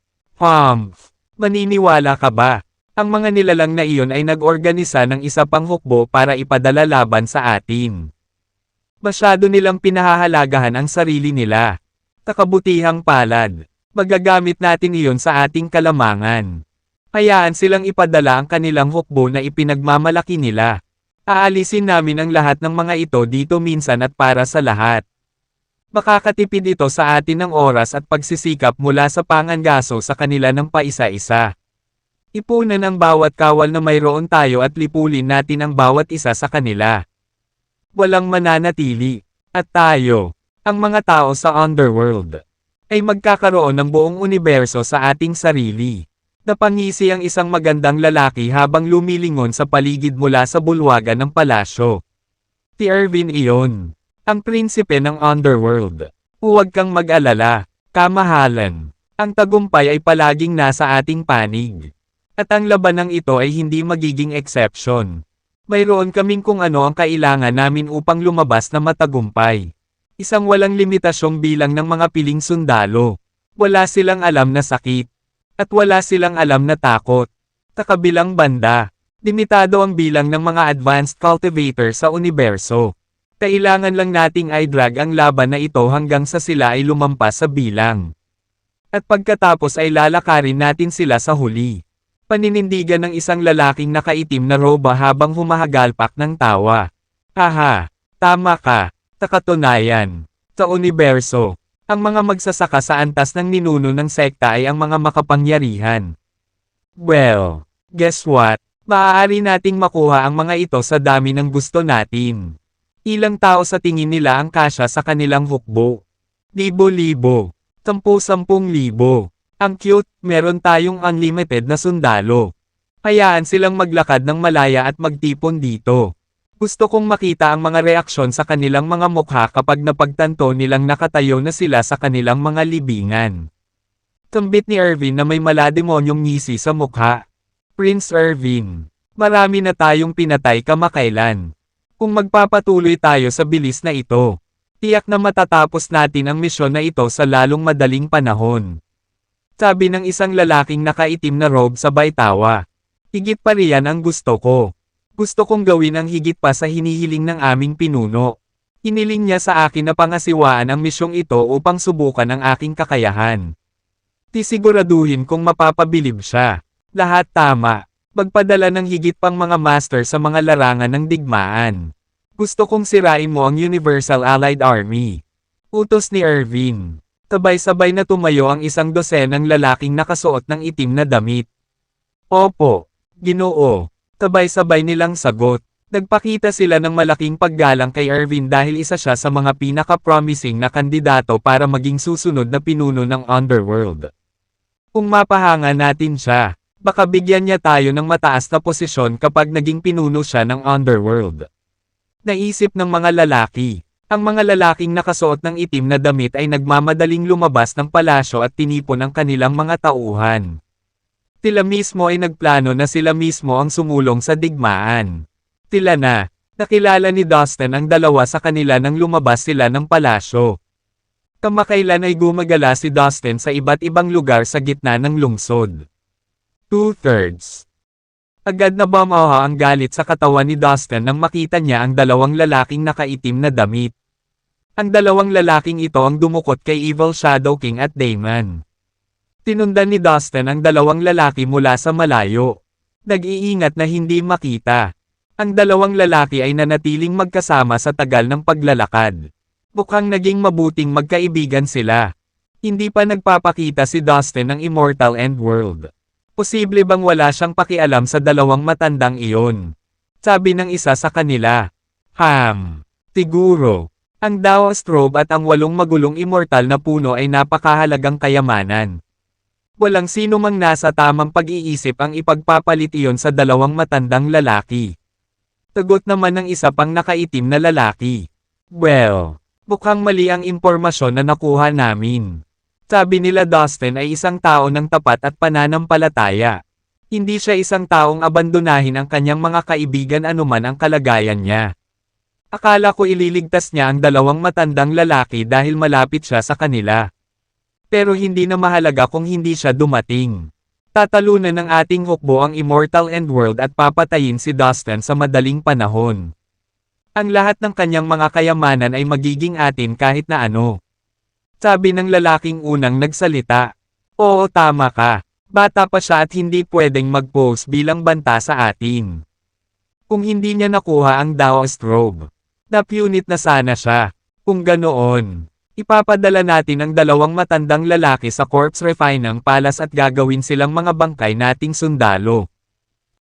Maniniwala ka ba? Ang mga nilalang na iyon ay nag-organisa ng isa pang hukbo para ipadala laban sa atin. Masyado nilang pinahahalagahan ang sarili nila. Takabutihang palad. Magagamit natin iyon sa ating kalamangan. Hayaan silang ipadala ang kanilang hukbo na ipinagmamalaki nila. Aalisin namin ang lahat ng mga ito dito minsan at para sa lahat. Makakatipid ito sa atin ng oras at pagsisikap mula sa pangangaso sa kanila ng paisa-isa. Ipunan ang bawat kawal na mayroon tayo at lipulin natin ang bawat isa sa kanila. Walang mananatili. At tayo, ang mga tao sa underworld, ay magkakaroon ng buong universo sa ating sarili. Napangisi ang isang magandang lalaki habang lumilingon sa paligid mula sa bulwagan ng palasyo. Si Irvin iyon, ang prinsipe ng underworld. Huwag kang mag-alala, kamahalan. Ang tagumpay ay palaging nasa ating panig. At ang labanang ito ay hindi magiging exception. Mayroon kaming kung ano ang kailangan namin upang lumabas na matagumpay. Isang walang limitasyong bilang ng mga piling sundalo. Wala silang alam na sakit. At wala silang alam na takot. Sa kabilang banda, limitado ang bilang ng mga advanced cultivator sa universo. Kailangan lang nating i-drag ang laban na ito hanggang sa sila ay lumampas sa bilang. At pagkatapos ay lalakarin natin sila sa huli. Paninindigan ng isang lalaking nakaitim na roba habang humahagalpak ng tawa. Haha, tama ka. Sa katunayan, sa universo, ang mga magsasaka sa antas ng ninuno ng sekta ay ang mga makapangyarihan. Well, guess what? Maaari nating makuha ang mga ito sa dami ng gusto natin. Ilang tao sa tingin nila ang kasya sa kanilang hukbo? Libo-libo. 10,000 libo. Ang cute, meron tayong unlimited na sundalo. Hayaan silang maglakad ng malaya at magtipon dito. Gusto kong makita ang mga reaksyon sa kanilang mga mukha kapag napagtanto nilang nakatayo na sila sa kanilang mga libingan. Kambit ni Irvin na may malademonyong ngisi sa mukha. Prince Irvin, marami na tayong pinatay kamakailan. Kung magpapatuloy tayo sa bilis na ito, tiyak na matatapos natin ang misyon na ito sa lalong madaling panahon. Sabi ng isang lalaking nakaitim na robe sabay tawa. Higit pa riyan ang gusto ko. Gusto kong gawin ang higit pa sa hinihiling ng aming pinuno. Hiniling niya sa akin na pangasiwaan ang misyong ito upang subukan ang aking kakayahan. Tisiguraduhin kong mapapabilib siya. Lahat tama. Magpadala ng higit pang mga master sa mga larangan ng digmaan. Gusto kong sirain mo ang Universal Allied Army. Utos ni Erwin. Sabay-sabay na tumayo ang isang dosenang lalaking nakasuot ng itim na damit. Opo, Ginoo. Sabay-sabay nilang sagot. Nagpakita sila ng malaking paggalang kay Erwin dahil isa siya sa mga pinaka-promising na kandidato para maging susunod na pinuno ng Underworld. Kung mapahanga natin siya, baka bigyan niya tayo ng mataas na posisyon kapag naging pinuno siya ng Underworld. Naisip ng mga lalaki. Ang mga lalaking nakasuot ng itim na damit ay nagmamadaling lumabas ng palasyo at tinipon ang kanilang mga tauhan. Sila mismo ay nagplano na sila mismo ang sumulong sa digmaan. Tila na, nakilala ni Dustin ang dalawa sa kanila nang lumabas sila ng palasyo. Kamakailan ay gumagala si Dustin sa iba't ibang lugar sa gitna ng lungsod. 2/3. Agad na bumaha ang galit sa katawan ni Dustin nang makita niya ang dalawang lalaking nakaitim na damit. Ang dalawang lalaking ito ang dumukot kay Evil Shadow King at Damon. Tinundan ni Dustin ang dalawang lalaki mula sa malayo. Nag-iingat na hindi makita. Ang dalawang lalaki ay nanatiling magkasama sa tagal ng paglalakad. Mukhang naging mabuting magkaibigan sila. Hindi pa nagpapakita si Dustin ng Immortal Endworld. Posible bang wala siyang pakialam sa dalawang matandang iyon? Sabi ng isa sa kanila. Siguro. Ang Daoist Robe at ang 8 magulong immortal na puno ay napakahalagang kayamanan. Walang sino mang nasa tamang pag-iisip ang ipagpapalit iyon sa dalawang matandang lalaki. Sagot naman ng isa pang nakaitim na lalaki. Well, mukhang mali ang impormasyon na nakuha namin. Sabi nila Dustin ay isang tao ng tapat at pananampalataya. Hindi siya isang taong abandonahin ang kanyang mga kaibigan anuman ang kalagayan niya. Akala ko ililigtas niya ang dalawang matandang lalaki dahil malapit siya sa kanila. Pero hindi na mahalaga kung hindi siya dumating. Tatalunan ng ating hukbo ang Immortal Endworld at papatayin si Dustin sa madaling panahon. Ang lahat ng kanyang mga kayamanan ay magiging atin kahit na ano. Sabi ng lalaking unang nagsalita. Oo, tama ka. Bata pa siya at hindi pwedeng mag-pose bilang banta sa atin. Kung hindi niya nakuha ang Daoist Robe, napunit na sana siya. Kung ganoon, ipapadala natin ang dalawang matandang lalaki sa Corpse Refining Palace at gagawin silang mga bangkay nating sundalo.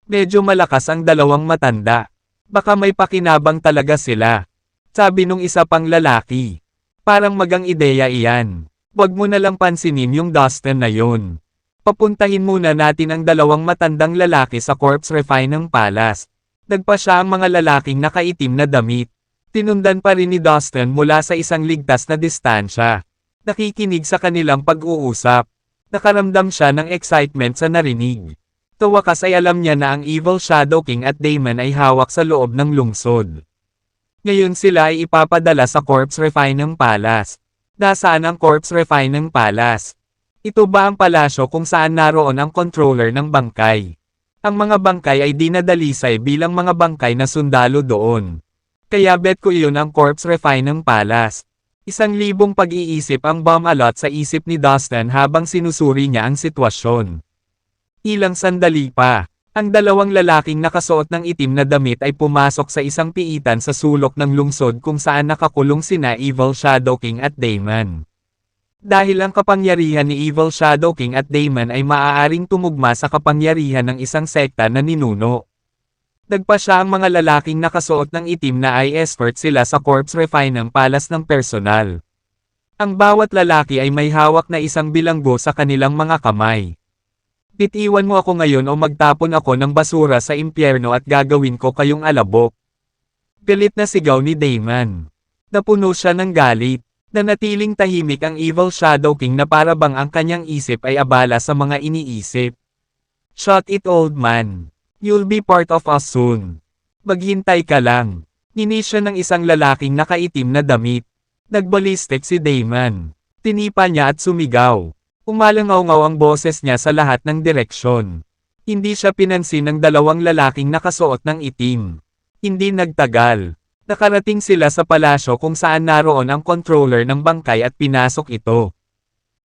Medyo malakas ang dalawang matanda. Baka may pakinabang talaga sila. Sabi nung isa pang lalaki. Parang magang ideya iyan. Huwag mo na lang pansinin yung Dustin na yun. Papuntahin muna natin ang dalawang matandang lalaki sa Corpse Refining Palace. Nagpa siya ang mga lalaking nakaitim na damit. Tinundan pa rin ni Dustin mula sa isang ligtas na distansya. Nakikinig sa kanilang pag-uusap. Nakaramdam siya ng excitement sa narinig. Sa wakas ay alam niya na ang Evil Shadow King at Damon ay hawak sa loob ng lungsod. Ngayon sila ay ipapadala sa Corpse Refining Palace. Nasaan ang Corpse Refining Palace? Ito ba ang palasyo kung saan naroon ang controller ng bangkay? Ang mga bangkay ay dinadalisay bilang mga bangkay na sundalo doon. Kaya bet ko iyon ang Corpse Refining Palace. 1,000 pag-iisip ang bumalot sa isip ni Dustin habang sinusuri niya ang sitwasyon. Ilang sandali pa. Ang dalawang lalaking nakasuot ng itim na damit ay pumasok sa isang piitan sa sulok ng lungsod kung saan nakakulong sina Evil Shadow King at Damon. Dahil ang kapangyarihan ni Evil Shadow King at Damon ay maaaring tumugma sa kapangyarihan ng isang sekta na ninuno. Nagpa siya ang mga lalaking nakasuot ng itim na ay escort sila sa Corpse Refining Palace ng personal. Ang bawat lalaki ay may hawak na isang bilanggo sa kanilang mga kamay. Bitiwan mo ako ngayon o magtapon ako ng basura sa impyerno at gagawin ko kayong alabok. Galit na sigaw ni Damon. Napuno siya ng galit. Nanatiling tahimik ang Evil Shadow King na para bang ang kanyang isip ay abala sa mga iniisip. Shut it, old man. You'll be part of us soon. Maghintay ka lang. Ninisya ng isang lalaking nakaitim na damit. Nagbalistik si Damon. Tinipa niya at sumigaw. Umalangaw-ngaw ang boses niya sa lahat ng direksyon. Hindi siya pinansin ng dalawang lalaking nakasuot ng itim. Hindi nagtagal. Nakarating sila sa palasyo kung saan naroon ang controller ng bangkay at pinasok ito.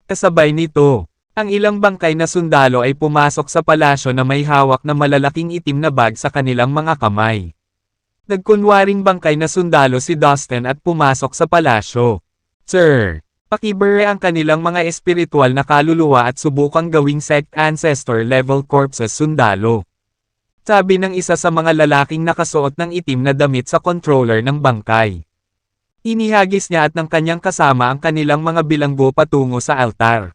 Kasabay nito, ang ilang bangkay na sundalo ay pumasok sa palasyo na may hawak na malalaking itim na bag sa kanilang mga kamay. Nagkunwaring bangkay na sundalo si Dustin at pumasok sa palasyo. Sir, pakibere ang kanilang mga espiritual na kaluluwa at subukang gawing sect ancestor level corpses sundalo. Sabi ng isa sa mga lalaking nakasuot ng itim na damit sa controller ng bangkay. Inihagis niya at ng kanyang kasama ang kanilang mga bilanggo patungo sa altar.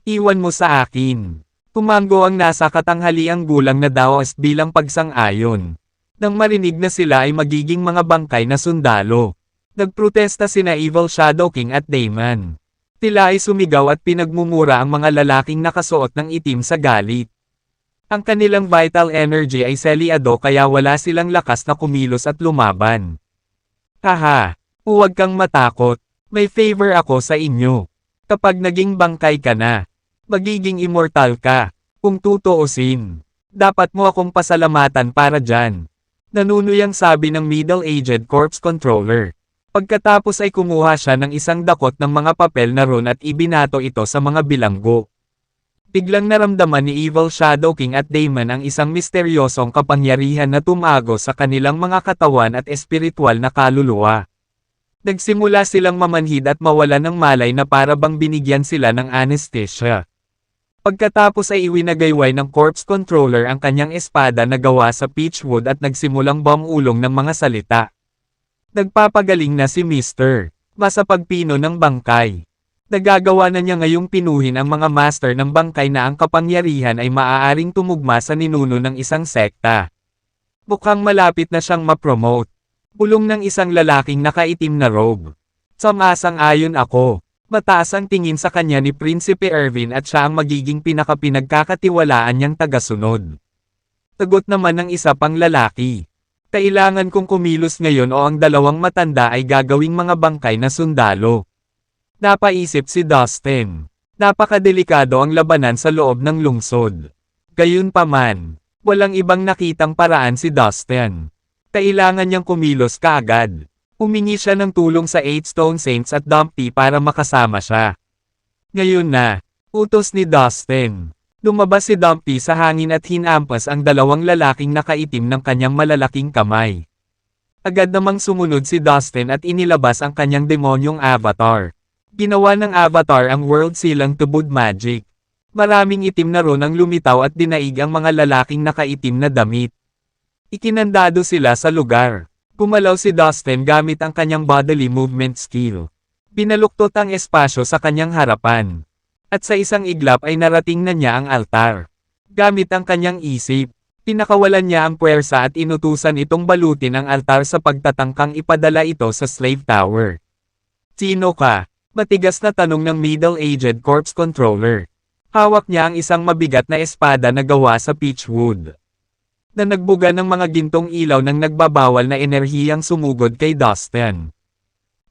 Iwan mo sa akin. Tumanggo ang nasa katanghaliang gulang na Daoist bilang pagsang-ayon. Nang marinig na sila ay magiging mga bangkay na sundalo. Nagprotesta sina Evil Shadow King at Damon. Tila ay sumigaw at pinagmumura ang mga lalaking nakasuot ng itim sa galit. Ang kanilang vital energy ay selyado kaya wala silang lakas na kumilos at lumaban. Haha, huwag kang matakot. May favor ako sa inyo. Kapag naging bangkay ka na, magiging immortal ka. Kung tutuusin, dapat mo akong pasalamatan para dyan. Nanunuyang sabi ng middle-aged corpse controller. Pagkatapos ay kumuha siya ng isang dakot ng mga papel na ron at ibinato ito sa mga bilanggo. Biglang naramdaman ni Evil Shadow King at Damon ang isang misteryosong kapangyarihan na tumago sa kanilang mga katawan at espiritual na kaluluwa. Nagsimula silang mamanhid at mawala ng malay na para bang binigyan sila ng anesthesia. Pagkatapos ay iwinagayway ng corpse controller ang kanyang espada na gawa sa peachwood at nagsimulang bumulong ng mga salita. Nagpapagaling na si Mr. Masapagpino ng bangkay. Nagagawa na niya ngayong pinuhin ang mga master ng bangkay na ang kapangyarihan ay maaaring tumugma sa ninuno ng isang sekta. Mukhang malapit na siyang ma-promote. Bulong ng isang lalaking nakaitim na robe. Samasang-ayon ako. Mataas ang tingin sa kanya ni Prinsipe Erwin at siya ang magiging pinakapinagkakatiwalaan niyang tagasunod. Tagot naman ng isa pang lalaki. Kailangan kong kumilos ngayon o ang dalawang matanda ay gagawing mga bangkay na sundalo. Napaisip si Dustin. Napakadelikado ang labanan sa loob ng lungsod. Gayunpaman, walang ibang nakitang paraan si Dustin. Kailangan niyang kumilos kaagad. Humingi siya ng tulong sa 8 Stone Saints at Dumpty para makasama siya. Ngayon na, utos ni Dustin. Lumabas si Dumpty sa hangin at hinampas ang dalawang lalaking nakaitim ng kanyang malalaking kamay. Agad namang sumunod si Dustin at inilabas ang kanyang demonyong avatar. Ginawa ng avatar ang world silang tubod magic. Maraming itim na ron ang lumitaw at dinaig ang mga lalaking nakaitim na damit. Ikinandado sila sa lugar. Gumalaw si Dustin gamit ang kanyang bodily movement skill. Binaluktot ang espasyo sa kanyang harapan. At sa isang iglap ay narating na niya ang altar. Gamit ang kanyang isip, pinakawalan niya ang puwersa at inutusan itong balutin ang altar sa pagtatangkang ipadala ito sa slave tower. Sino ka? Matigas na tanong ng middle-aged corpse controller. Hawak niya ang isang mabigat na espada na gawa sa peachwood. Na nagbuga ng mga gintong ilaw ng nagbabawal na enerhiyang sumugod kay Dustin.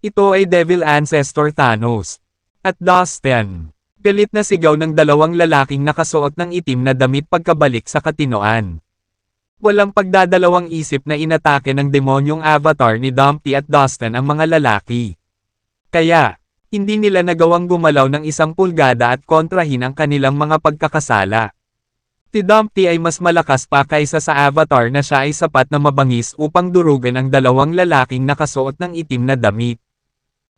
Ito ay Devil Ancestor Thanos. At Dustin, galit na sigaw ng dalawang lalaking nakasuot ng itim na damit pagkabalik sa katinoan. Walang pagdadalawang isip na inatake ng demonyong avatar ni Dumpty at Dustin ang mga lalaki. Kaya, hindi nila nagawang gumalaw ng 1 pulgada at kontrahin ang kanilang mga pagkakasala. Si Dumpty ay mas malakas pa kaysa sa avatar na siya ay sapat na mabangis upang durugan ang dalawang lalaking nakasuot ng itim na damit.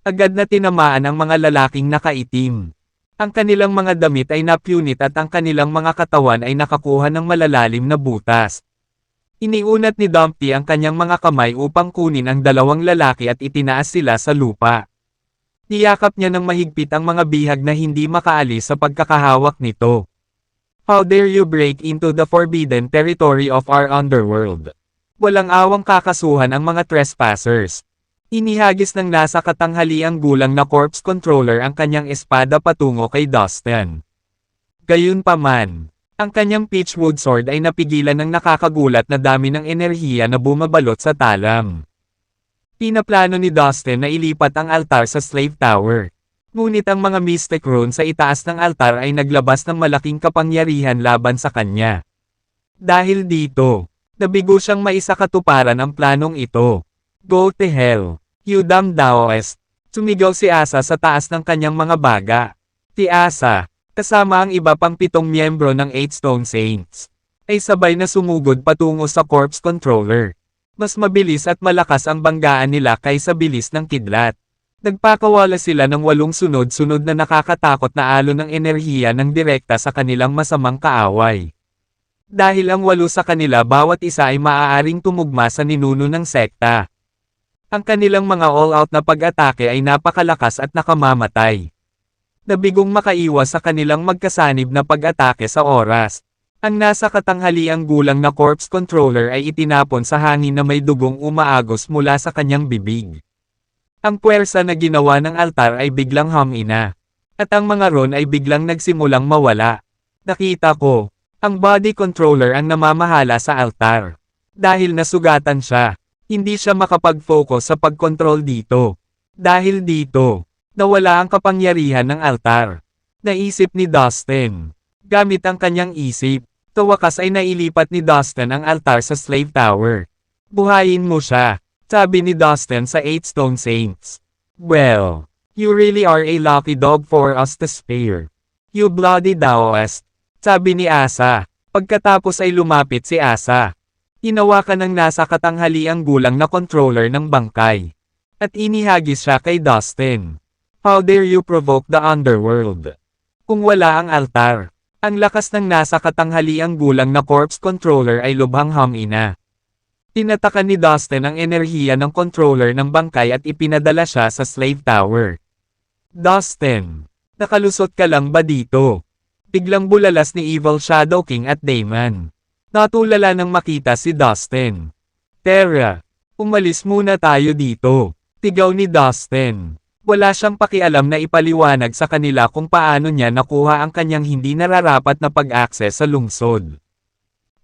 Agad na tinamaan ang mga lalaking nakaitim. Ang kanilang mga damit ay napunit at ang kanilang mga katawan ay nakakuha ng malalalim na butas. Iniunat ni Dumpty ang kanyang mga kamay upang kunin ang dalawang lalaki at itinaas sila sa lupa. Niyakap niya ng mahigpit ang mga bihag na hindi makaalis sa pagkakahawak nito. How dare you break into the forbidden territory of our underworld? Walang awang kakasuhan ang mga trespassers. Inihagis ng nasa katanghaliang gulang na corpse controller ang kanyang espada patungo kay Dustin. Gayunpaman, ang kanyang peachwood sword ay napigilan ng nakakagulat na dami ng enerhiya na bumabalot sa talam. Pinaplano ni Dustin na ilipat ang altar sa slave tower. Ngunit ang mga mystic rune sa itaas ng altar ay naglabas ng malaking kapangyarihan laban sa kanya. Dahil dito, nabigo siyang maisakatuparan ang planong ito. Go to hell, you damn Daoist! Sumigaw si Asa sa taas ng kanyang mga baga. Si Asa, kasama ang iba pang 7 miyembro ng 8 Stone Saints, ay sabay na sumugod patungo sa Corpse Controller. Mas mabilis at malakas ang banggaan nila kaysa bilis ng kidlat. Nagpakawala sila ng 8 sunod-sunod na nakakatakot na alon ng enerhiya ng direkta sa kanilang masamang kaaway. Dahil ang 8 sa kanila bawat isa ay maaaring tumugma sa ninuno ng sekta. Ang kanilang mga all-out na pag-atake ay napakalakas at nakamamatay. Nabigong makaiwas sa kanilang magkasanib na pag-atake sa oras. Ang nasa katanghaliang gulang na Corpse Controller ay itinapon sa hangin na may dugong umaagos mula sa kanyang bibig. Ang puwersa na ginawa ng altar ay biglang humina. At ang mga ron ay biglang nagsimulang mawala. Nakita ko, ang body controller ang namamahala sa altar. Dahil nasugatan siya, hindi siya makapag-focus sa pag-control dito. Dahil dito, nawala ang kapangyarihan ng altar. Naisip ni Dustin. Gamit ang kanyang isip, sa wakas ay nailipat ni Dustin ang altar sa Slave Tower. Buhayin mo siya, sabi ni Dustin sa 8 Stone Saints. Well, you really are a lucky dog for us to spare. You bloody Daoist, sabi ni Asa. Pagkatapos ay lumapit si Asa. Hinawakan ng nasa katanghaliang gulang na controller ng bangkay. At inihagis siya kay Dustin. How dare you provoke the underworld? Kung wala ang altar, ang lakas ng nasa katanghaliang gulang na corpse controller ay lubhang humina. Tinatakan ni Dustin ang enerhiya ng controller ng bangkay at ipinadala siya sa Slave Tower. Dustin, nakalusot ka lang ba dito? Biglang bulalas ni Evil Shadow King at Damon. Natulala nang makita si Dustin. Terra, umalis muna tayo dito. Tigaw ni Dustin. Wala siyang pakialam na ipaliwanag sa kanila kung paano niya nakuha ang kanyang hindi nararapat na pag-access sa lungsod.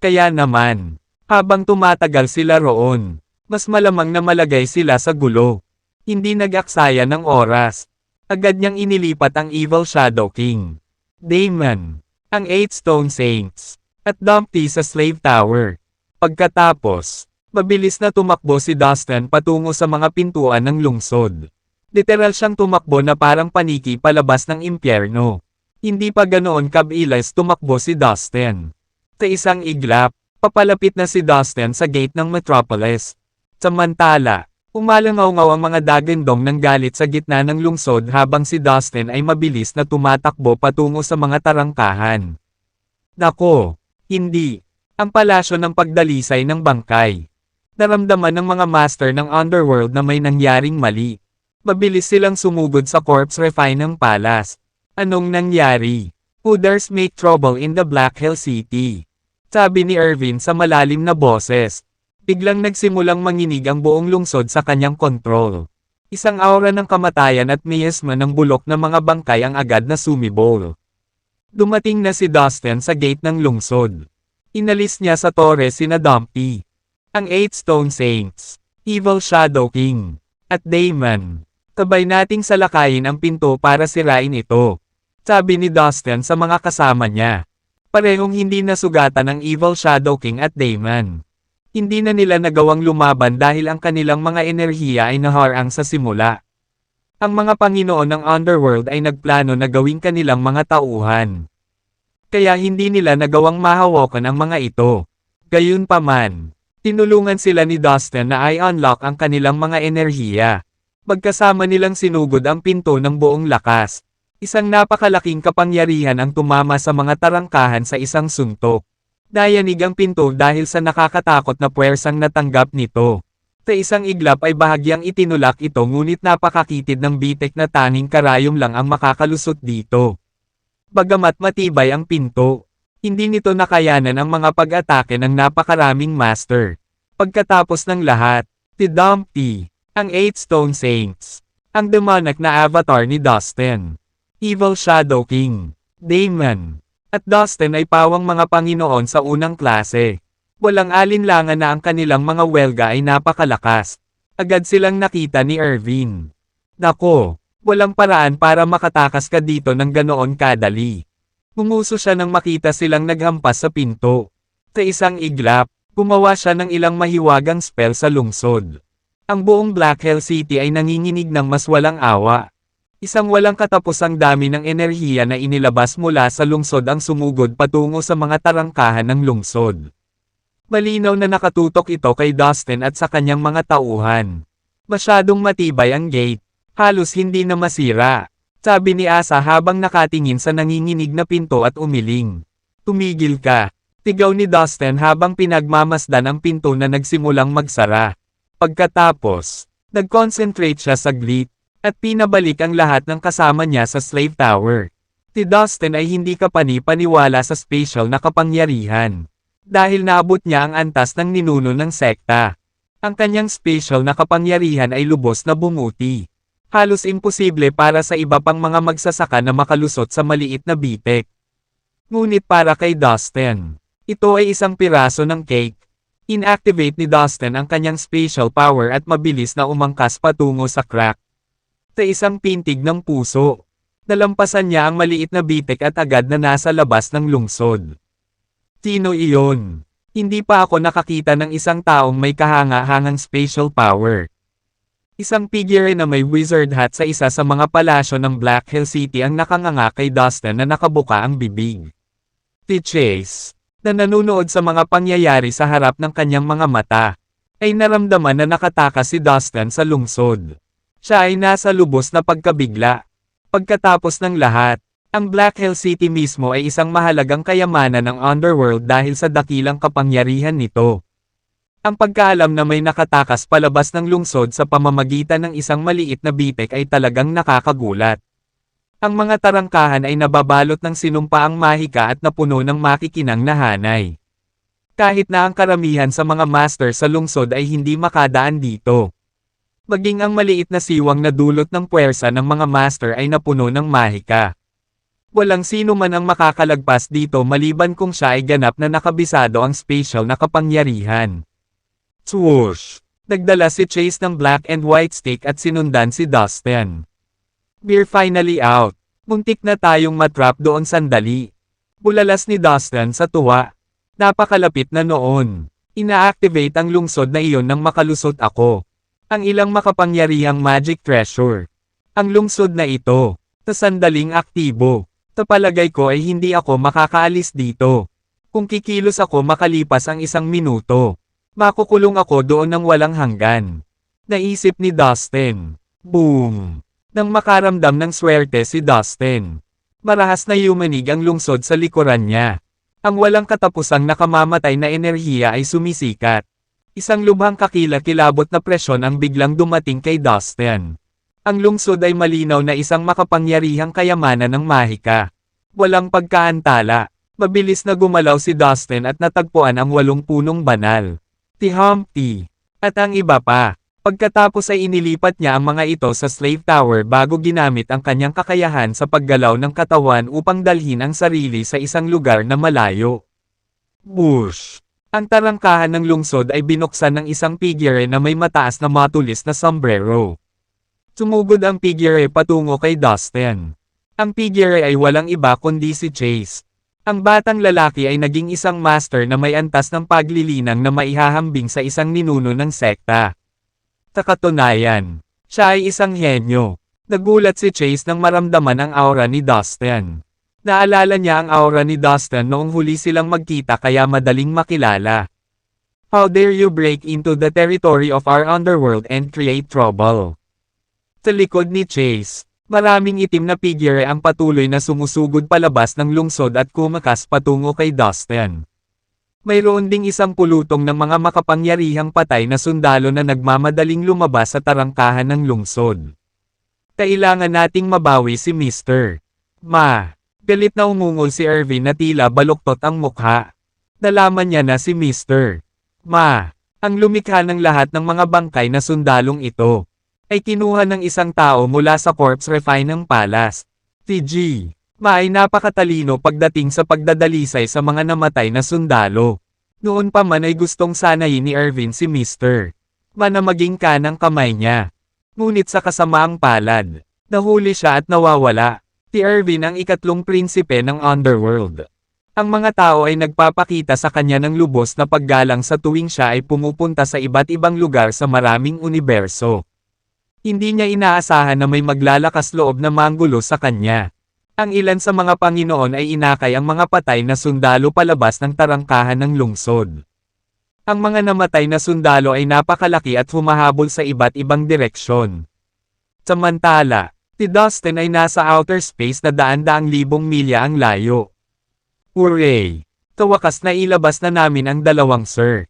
Kaya naman, habang tumatagal sila roon, mas malamang na malagay sila sa gulo. Hindi nag-aksaya ng oras. Agad niyang inilipat ang Evil Shadow King, Damon, ang 8 Stone Saints, at Dumpty sa Slave Tower. Pagkatapos, mabilis na tumakbo si Dustin patungo sa mga pintuan ng lungsod. Literal siyang tumakbo na parang paniki palabas ng impyerno. Hindi pa ganoon kabilis tumakbo si Dustin. Sa isang iglap, papalapit na si Dustin sa gate ng Metropolis. Samantala, umalangaw-ngaw ang mga dagandong ng galit sa gitna ng lungsod habang si Dustin ay mabilis na tumatakbo patungo sa mga tarangkahan. Nako, hindi. Ang palasyo ng pagdalisay ng bangkay. Naramdaman ng mga master ng underworld na may nangyaring mali. Mabilis silang sumugod sa corpse refining palace. Anong nangyari? Hooders make trouble in the Black Hill City, sabi ni Irvin sa malalim na boses. Biglang nagsimulang manginig ang buong lungsod sa kanyang kontrol. Isang aura ng kamatayan at miasma ng bulok na mga bangkay ang agad na sumibol. Dumating na si Dustin sa gate ng lungsod. Inalis niya sa tore sina Dumpty, ang 8 Stone Saints, Evil Shadow King, at Damon. Sabay nating salakayin ang pinto para sirain ito, sabi ni Dustin sa mga kasama niya. Parehong hindi nasugatan ng Evil Shadow King at Damon. Hindi na nila nagawang lumaban dahil ang kanilang mga enerhiya ay naharang sa simula. Ang mga Panginoon ng Underworld ay nagplano na gawing kanilang mga tauhan. Kaya hindi nila nagawang mahawakan ang mga ito. Gayunpaman, tinulungan sila ni Dustin na i-unlock ang kanilang mga enerhiya. Magkasama nilang sinugod ang pinto ng buong lakas. Isang napakalaking kapangyarihan ang tumama sa mga tarangkahan sa isang suntok. Dayanig ang pinto dahil sa nakakatakot na puwersang natanggap nito. Sa isang iglap ay bahagyang itinulak ito ngunit napakakitid ng bitek na tanging karayom lang ang makakalusot dito. Bagamat matibay ang pinto, hindi nito nakayanan ang mga pag-atake ng napakaraming master. Pagkatapos ng lahat, si Dumpty, ang 8 Stone Saints, ang demonic na avatar ni Dustin, Evil Shadow King, Damon, at Dustin ay pawang mga Panginoon sa unang klase. Walang alinlangan na ang kanilang mga welga ay napakalakas. Agad silang nakita ni Irvin. Nako, Walang paraan para makatakas ka dito ng ganoon kadali. Umuso siya nang makita silang naghampas sa pinto. Sa isang iglap, gumawa siya ng ilang mahiwagang spell sa lungsod. Ang buong Black Hell City ay nanginginig ng mas walang awa. Isang walang katapusang dami ng enerhiya na inilabas mula sa lungsod ang sumugod patungo sa mga tarangkahan ng lungsod. Malinaw na nakatutok ito kay Dustin at sa kanyang mga tauhan. Masyadong matibay ang gate, halos hindi na masira. Sabi ni Asa habang nakatingin sa nanginginig na pinto at umiling. Tumigil ka. Tigaw ni Dustin habang pinagmamasdan ang pinto na nagsimulang magsara. Pagkatapos, nag-concentrate siya saglit, at pinabalik ang lahat ng kasama niya sa Slave Tower. Si Dustin ay hindi kapani-paniwala sa spatial na kapangyarihan. Dahil naabot niya ang antas ng ninuno ng sekta. Ang kanyang spatial na kapangyarihan ay lubos na bumuti. Halos imposible para sa iba pang mga magsasaka na makalusot sa maliit na bitek. Ngunit para kay Dustin, ito ay isang piraso ng cake. Inactivate ni Dustin ang kanyang spatial power at mabilis na umangkas patungo sa crack. Sa isang pintig ng puso, nalampasan niya ang maliit na bitek at agad na nasa labas ng lungsod. Sino iyon? Hindi pa ako nakakita ng isang taong may kahanga-hangang spatial power. Isang figure na may wizard hat sa isa sa mga palasyo ng Black Hell City ang nakanganga kay Dustin na nakabuka ang bibig. Si Chase, na nanunood sa mga pangyayari sa harap ng kanyang mga mata, ay naramdaman na nakatakas si Dustin sa lungsod. Siya ay nasa lubos na pagkabigla. Pagkatapos ng lahat, ang Black Hell City mismo ay isang mahalagang kayamanan ng underworld dahil sa dakilang kapangyarihan nito. Ang pagkaalam na may nakatakas palabas ng lungsod sa pamamagitan ng isang maliit na bitek ay talagang nakakagulat. Ang mga tarangkahan ay nababalot ng sinumpaang mahika at napuno ng makikinang na hanay. Kahit na ang karamihan sa mga master sa lungsod ay hindi makadaan dito. Maging ang maliit na siwang na dulot ng puwersa ng mga master ay napuno ng mahika. Walang sino man ang makakalagpas dito maliban kung siya ay ganap na nakabisado ang spatial na kapangyarihan. Swoosh! Nagdala si Chase ng black and white stick at sinundan si Dustin. We're finally out. Muntik na tayong matrap doon sandali. Bulalas ni Dustin sa tuwa. Napakalapit na noon. Ina-activate ang lungsod na iyon nang makalusot ako. Ang ilang makapangyarihang magic treasure. Ang lungsod na ito, sa sandaling aktibo. Sa palagay ko ay hindi ako makakaalis dito. Kung kikilos ako makalipas ang 1 minuto, makukulong ako doon ng walang hanggan. Naisip ni Dustin. Boom! Nang makaramdam ng swerte si Dustin. Marahas na yumanig ang lungsod sa likuran niya. Ang walang katapusang nakamamatay na enerhiya ay sumisikat. Isang lubhang kakilakilabot na presyon ang biglang dumating kay Dustin. Ang lungsod ay malinaw na isang makapangyarihang kayamanan ng mahika. Walang pagkaantala. Mabilis na gumalaw si Dustin at natagpuan ang 8 punong banal. Si Humpty. At ang iba pa. Pagkatapos ay inilipat niya ang mga ito sa Slave Tower bago ginamit ang kanyang kakayahan sa paggalaw ng katawan upang dalhin ang sarili sa isang lugar na malayo. Bush! Ang tarangkahan ng lungsod ay binuksan ng isang figure na may mataas na matulis na sombrero. Sumugod ang figure patungo kay Dustin. Ang figure ay walang iba kundi si Chase. Ang batang lalaki ay naging isang master na may antas ng paglilinang na maihahambing sa isang ninuno ng sekta. Sa katunayan, siya ay isang henyo. Nagulat si Chase nang maramdaman ang aura ni Dustin. Naalala niya ang aura ni Dustin noong huli silang magkita kaya madaling makilala. How dare you break into the territory of our underworld and create trouble? Sa likod ni Chase, maraming itim na figure ang patuloy na sumusugod palabas ng lungsod at kumakas patungo kay Dustin. Mayroon ding isang pulutong ng mga makapangyarihang patay na sundalo na nagmamadaling lumabas sa tarangkahan ng lungsod. Kailangan nating mabawi si Mr. Ma. Galit na umungol si Irvin na tila baluktot ang mukha. Nalaman niya na si Mr. Ma, ang lumikha ng lahat ng mga bangkay na sundalong ito, ay kinuha ng isang tao mula sa corpse refine ng palace. Si G. Ma ay napakatalino pagdating sa pagdadalisay sa mga namatay na sundalo. Noon pa man ay gustong sanayin ni Irvin si Mr. Ma na maging kanang kamay niya. Ngunit sa kasamaang palad, Nahuli siya at nawawala. Si Erwin ang ikatlong prinsipe ng Underworld. Ang mga tao ay nagpapakita sa kanya ng lubos na paggalang sa tuwing siya ay pumupunta sa iba't ibang lugar sa maraming universo. Hindi niya inaasahan na may maglalakas loob na manggulo sa kanya. Ang ilan sa mga Panginoon ay inakay ang mga patay na sundalo palabas ng tarangkahan ng lungsod. Ang mga namatay na sundalo ay napakalaki at humahabol sa iba't ibang direksyon. Samantala, si Dustin ay nasa outer space na daan-daang libong milya ang layo. Hooray! Sa wakas na ilabas na namin ang dalawang sir.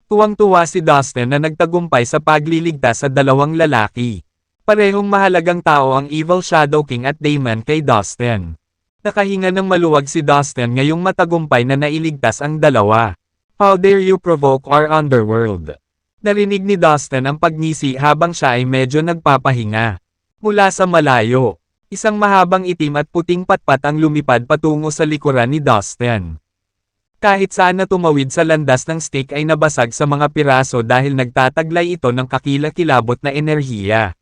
Tuwang-tuwa si Dustin na nagtagumpay sa pagliligtas sa dalawang lalaki. Parehong mahalagang tao ang Evil Shadow King at Daemon kay Dustin. Nakahinga ng maluwag si Dustin ngayong matagumpay na nailigtas ang dalawa. How dare you provoke our underworld? Narinig ni Dustin ang pagngisi habang siya ay medyo nagpapahinga. Mula sa malayo, isang mahabang itim at puting patpat ang lumipad patungo sa likuran ni Dustin. Kahit saan na tumawid sa landas ng stick ay nabasag sa mga piraso dahil nagtataglay ito ng kakilakilabot na enerhiya.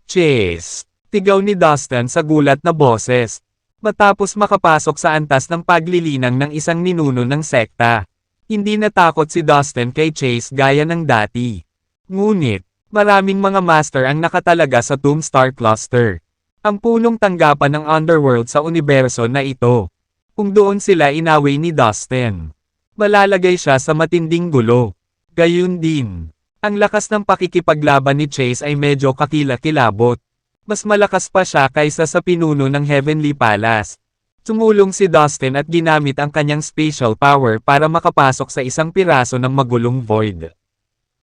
Chase! Tigaw ni Dustin sa gulat na boses. Matapos makapasok sa antas ng paglilinang ng isang ninuno ng sekta. Hindi natakot si Dustin kay Chase gaya ng dati. Ngunit, maraming mga master ang nakatalaga sa Tombstar Cluster. Ang punong tanggapan ng Underworld sa universo na ito. Kung doon sila inaway ni Dustin, malalagay siya sa matinding gulo. Gayun din, ang lakas ng pakikipaglaban ni Chase ay medyo kakilakilabot. Mas malakas pa siya kaysa sa pinuno ng Heavenly Palace. Tumulong si Dustin at ginamit ang kanyang spatial power para makapasok sa isang piraso ng magulong void.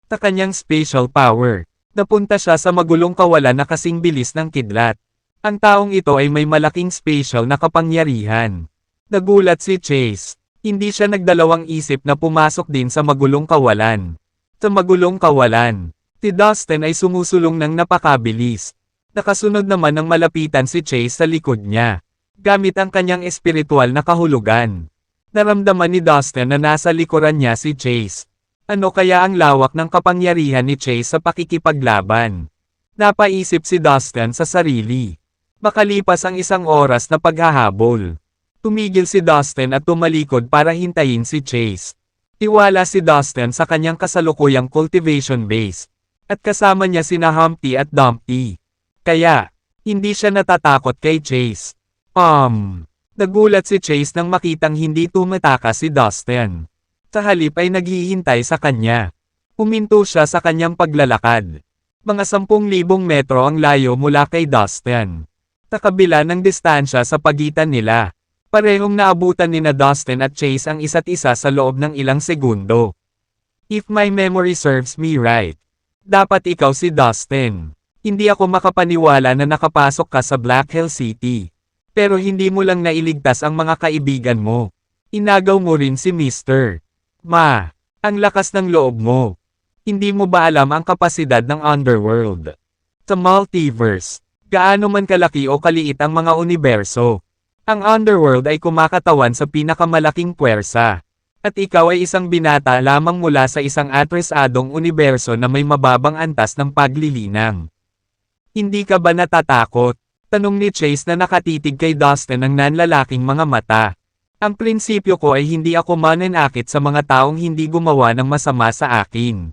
Sa kanyang spatial power, napunta siya sa magulong kawalan na kasing bilis ng kidlat. Ang taong ito ay may malaking spatial na kapangyarihan. Nagulat si Chase. Hindi siya nagdalawang isip na pumasok din sa magulong kawalan. Sa magulong kawalan, si Dustin ay sumusulong ng napakabilis. Nakasunod naman ng malapitan si Chase sa likod niya, gamit ang kanyang espiritual na kahulugan. Naramdaman ni Dustin na nasa likuran niya si Chase. Ano kaya ang lawak ng kapangyarihan ni Chase sa pakikipaglaban? Napaisip si Dustin sa sarili. Makalipas ang isang oras na paghahabol, tumigil si Dustin at tumalikod para hintayin si Chase. Tiwala si Dustin sa kanyang kasalukuyang cultivation base, at kasama niya sina Humpty at Dumpty. Kaya, hindi siya natatakot kay Chase. Nagulat si Chase nang makitang hindi tumatakas si Dustin. Sa halip ay naghihintay sa kanya. Huminto siya sa kanyang paglalakad. Mga 10,000 metro ang layo mula kay Dustin. Sa kabila ng distansya sa pagitan nila, parehong naabutan nina Dustin at Chase ang isa't isa sa loob ng ilang segundo. If my memory serves me right, dapat ikaw si Dustin. Hindi ako makapaniwala na nakapasok ka sa Black Hell City. Pero hindi mo lang nailigtas ang mga kaibigan mo. Inagaw mo rin si Mr. Ma, ang lakas ng loob mo. Hindi mo ba alam ang kapasidad ng Underworld? Sa multiverse, gaano man kalaki o kaliit ang mga universo, ang Underworld ay kumakatawan sa pinakamalaking puwersa. At ikaw ay isang binata lamang mula sa isang atrasadong universo na may mababang antas ng paglilinang. Hindi ka ba natatakot? Tanong ni Chase na nakatitig kay Dustin ng nanlalaking mga mata. Ang prinsipyo ko ay hindi ako mananakit sa mga taong hindi gumawa ng masama sa akin.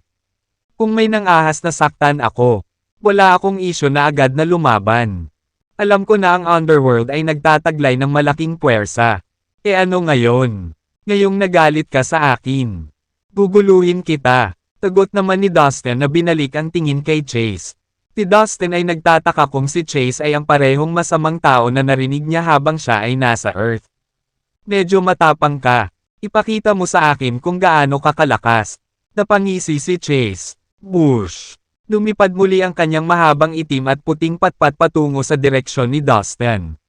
Kung may nangahas na saktan ako, wala akong isyo na agad na lumaban. Alam ko na ang Underworld ay nagtataglay ng malaking puwersa. E ano ngayon? Ngayong nagalit ka sa akin. Guguluhin kita. Tagot naman ni Dustin na binalik ang tingin kay Chase. Si Dustin ay nagtataka kung si Chase ay ang parehong masamang tao na narinig niya habang siya ay nasa Earth. Medyo matapang ka. Ipakita mo sa akin kung gaano ka kalakas. Napangisi si Chase. Bush. Lumipad muli ang kanyang mahabang itim at puting patpat patungo sa direksyon ni Dustin.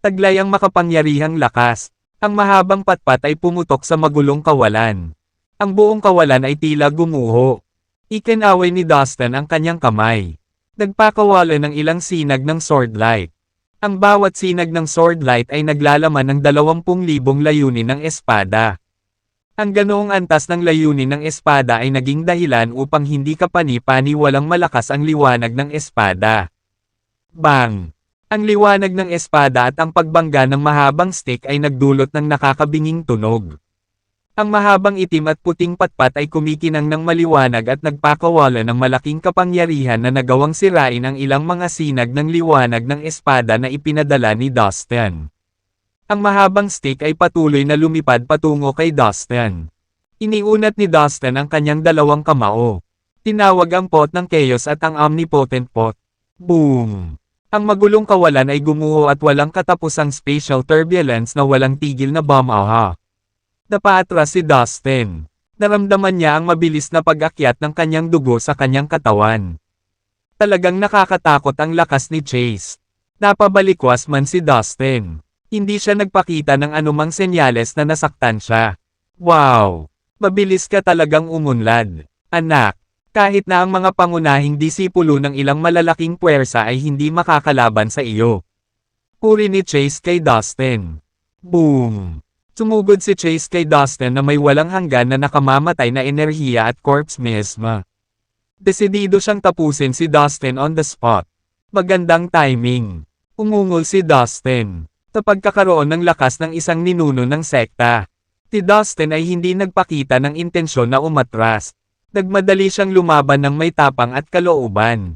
Taglay ang makapangyarihang lakas. Ang mahabang patpat ay pumutok sa magulong kawalan. Ang buong kawalan ay tila gumuho. Ikinaway ni Dustin ang kanyang kamay. Nagpakawala ng ilang sinag ng sword light. Ang bawat sinag ng sword light ay naglalaman ng 20,000 layunin ng espada. Ang ganoong antas ng layunin ng espada ay naging dahilan upang hindi kapani-pani walang malakas ang liwanag ng espada. Bang! Ang liwanag ng espada at ang pagbangga ng mahabang stick ay nagdulot ng nakakabinging tunog. Ang mahabang itim at puting patpat ay kumikinang ng maliwanag at nagpakawala ng malaking kapangyarihan na nagawang sirain ang ilang mga sinag ng liwanag ng espada na ipinadala ni Dustin. Ang mahabang stick ay patuloy na lumipad patungo kay Dustin. Iniunat ni Dustin ang kanyang dalawang kamao. Tinawag ang pot ng chaos at ang omnipotent pot. Boom! Ang magulong kawalan ay gumuho at walang katapusang spatial turbulence na walang tigil na bomb. Napaatras si Dustin. Naramdaman niya ang mabilis na pag-akyat ng kanyang dugo sa kanyang katawan. Talagang nakakatakot ang lakas ni Chase. Napabalikwas man si Dustin. Hindi siya nagpakita ng anumang senyales na nasaktan siya. Wow! Mabilis ka talagang umunlad, anak. Kahit na ang mga pangunahing disipulo ng ilang malalaking puwersa ay hindi makakalaban sa iyo. Puri ni Chase kay Dustin. Boom! Sumugod si Chase kay Dustin na may walang hanggan na nakamamatay na enerhiya at corpse misma. Desidido siyang tapusin si Dustin on the spot. Magandang timing. Umungol si Dustin. Sa pagkakaroon ng lakas ng isang ninuno ng sekta. Si Dustin ay hindi nagpakita ng intensyon na umatras. Nagmadali siyang lumaban ng may tapang at kalooban.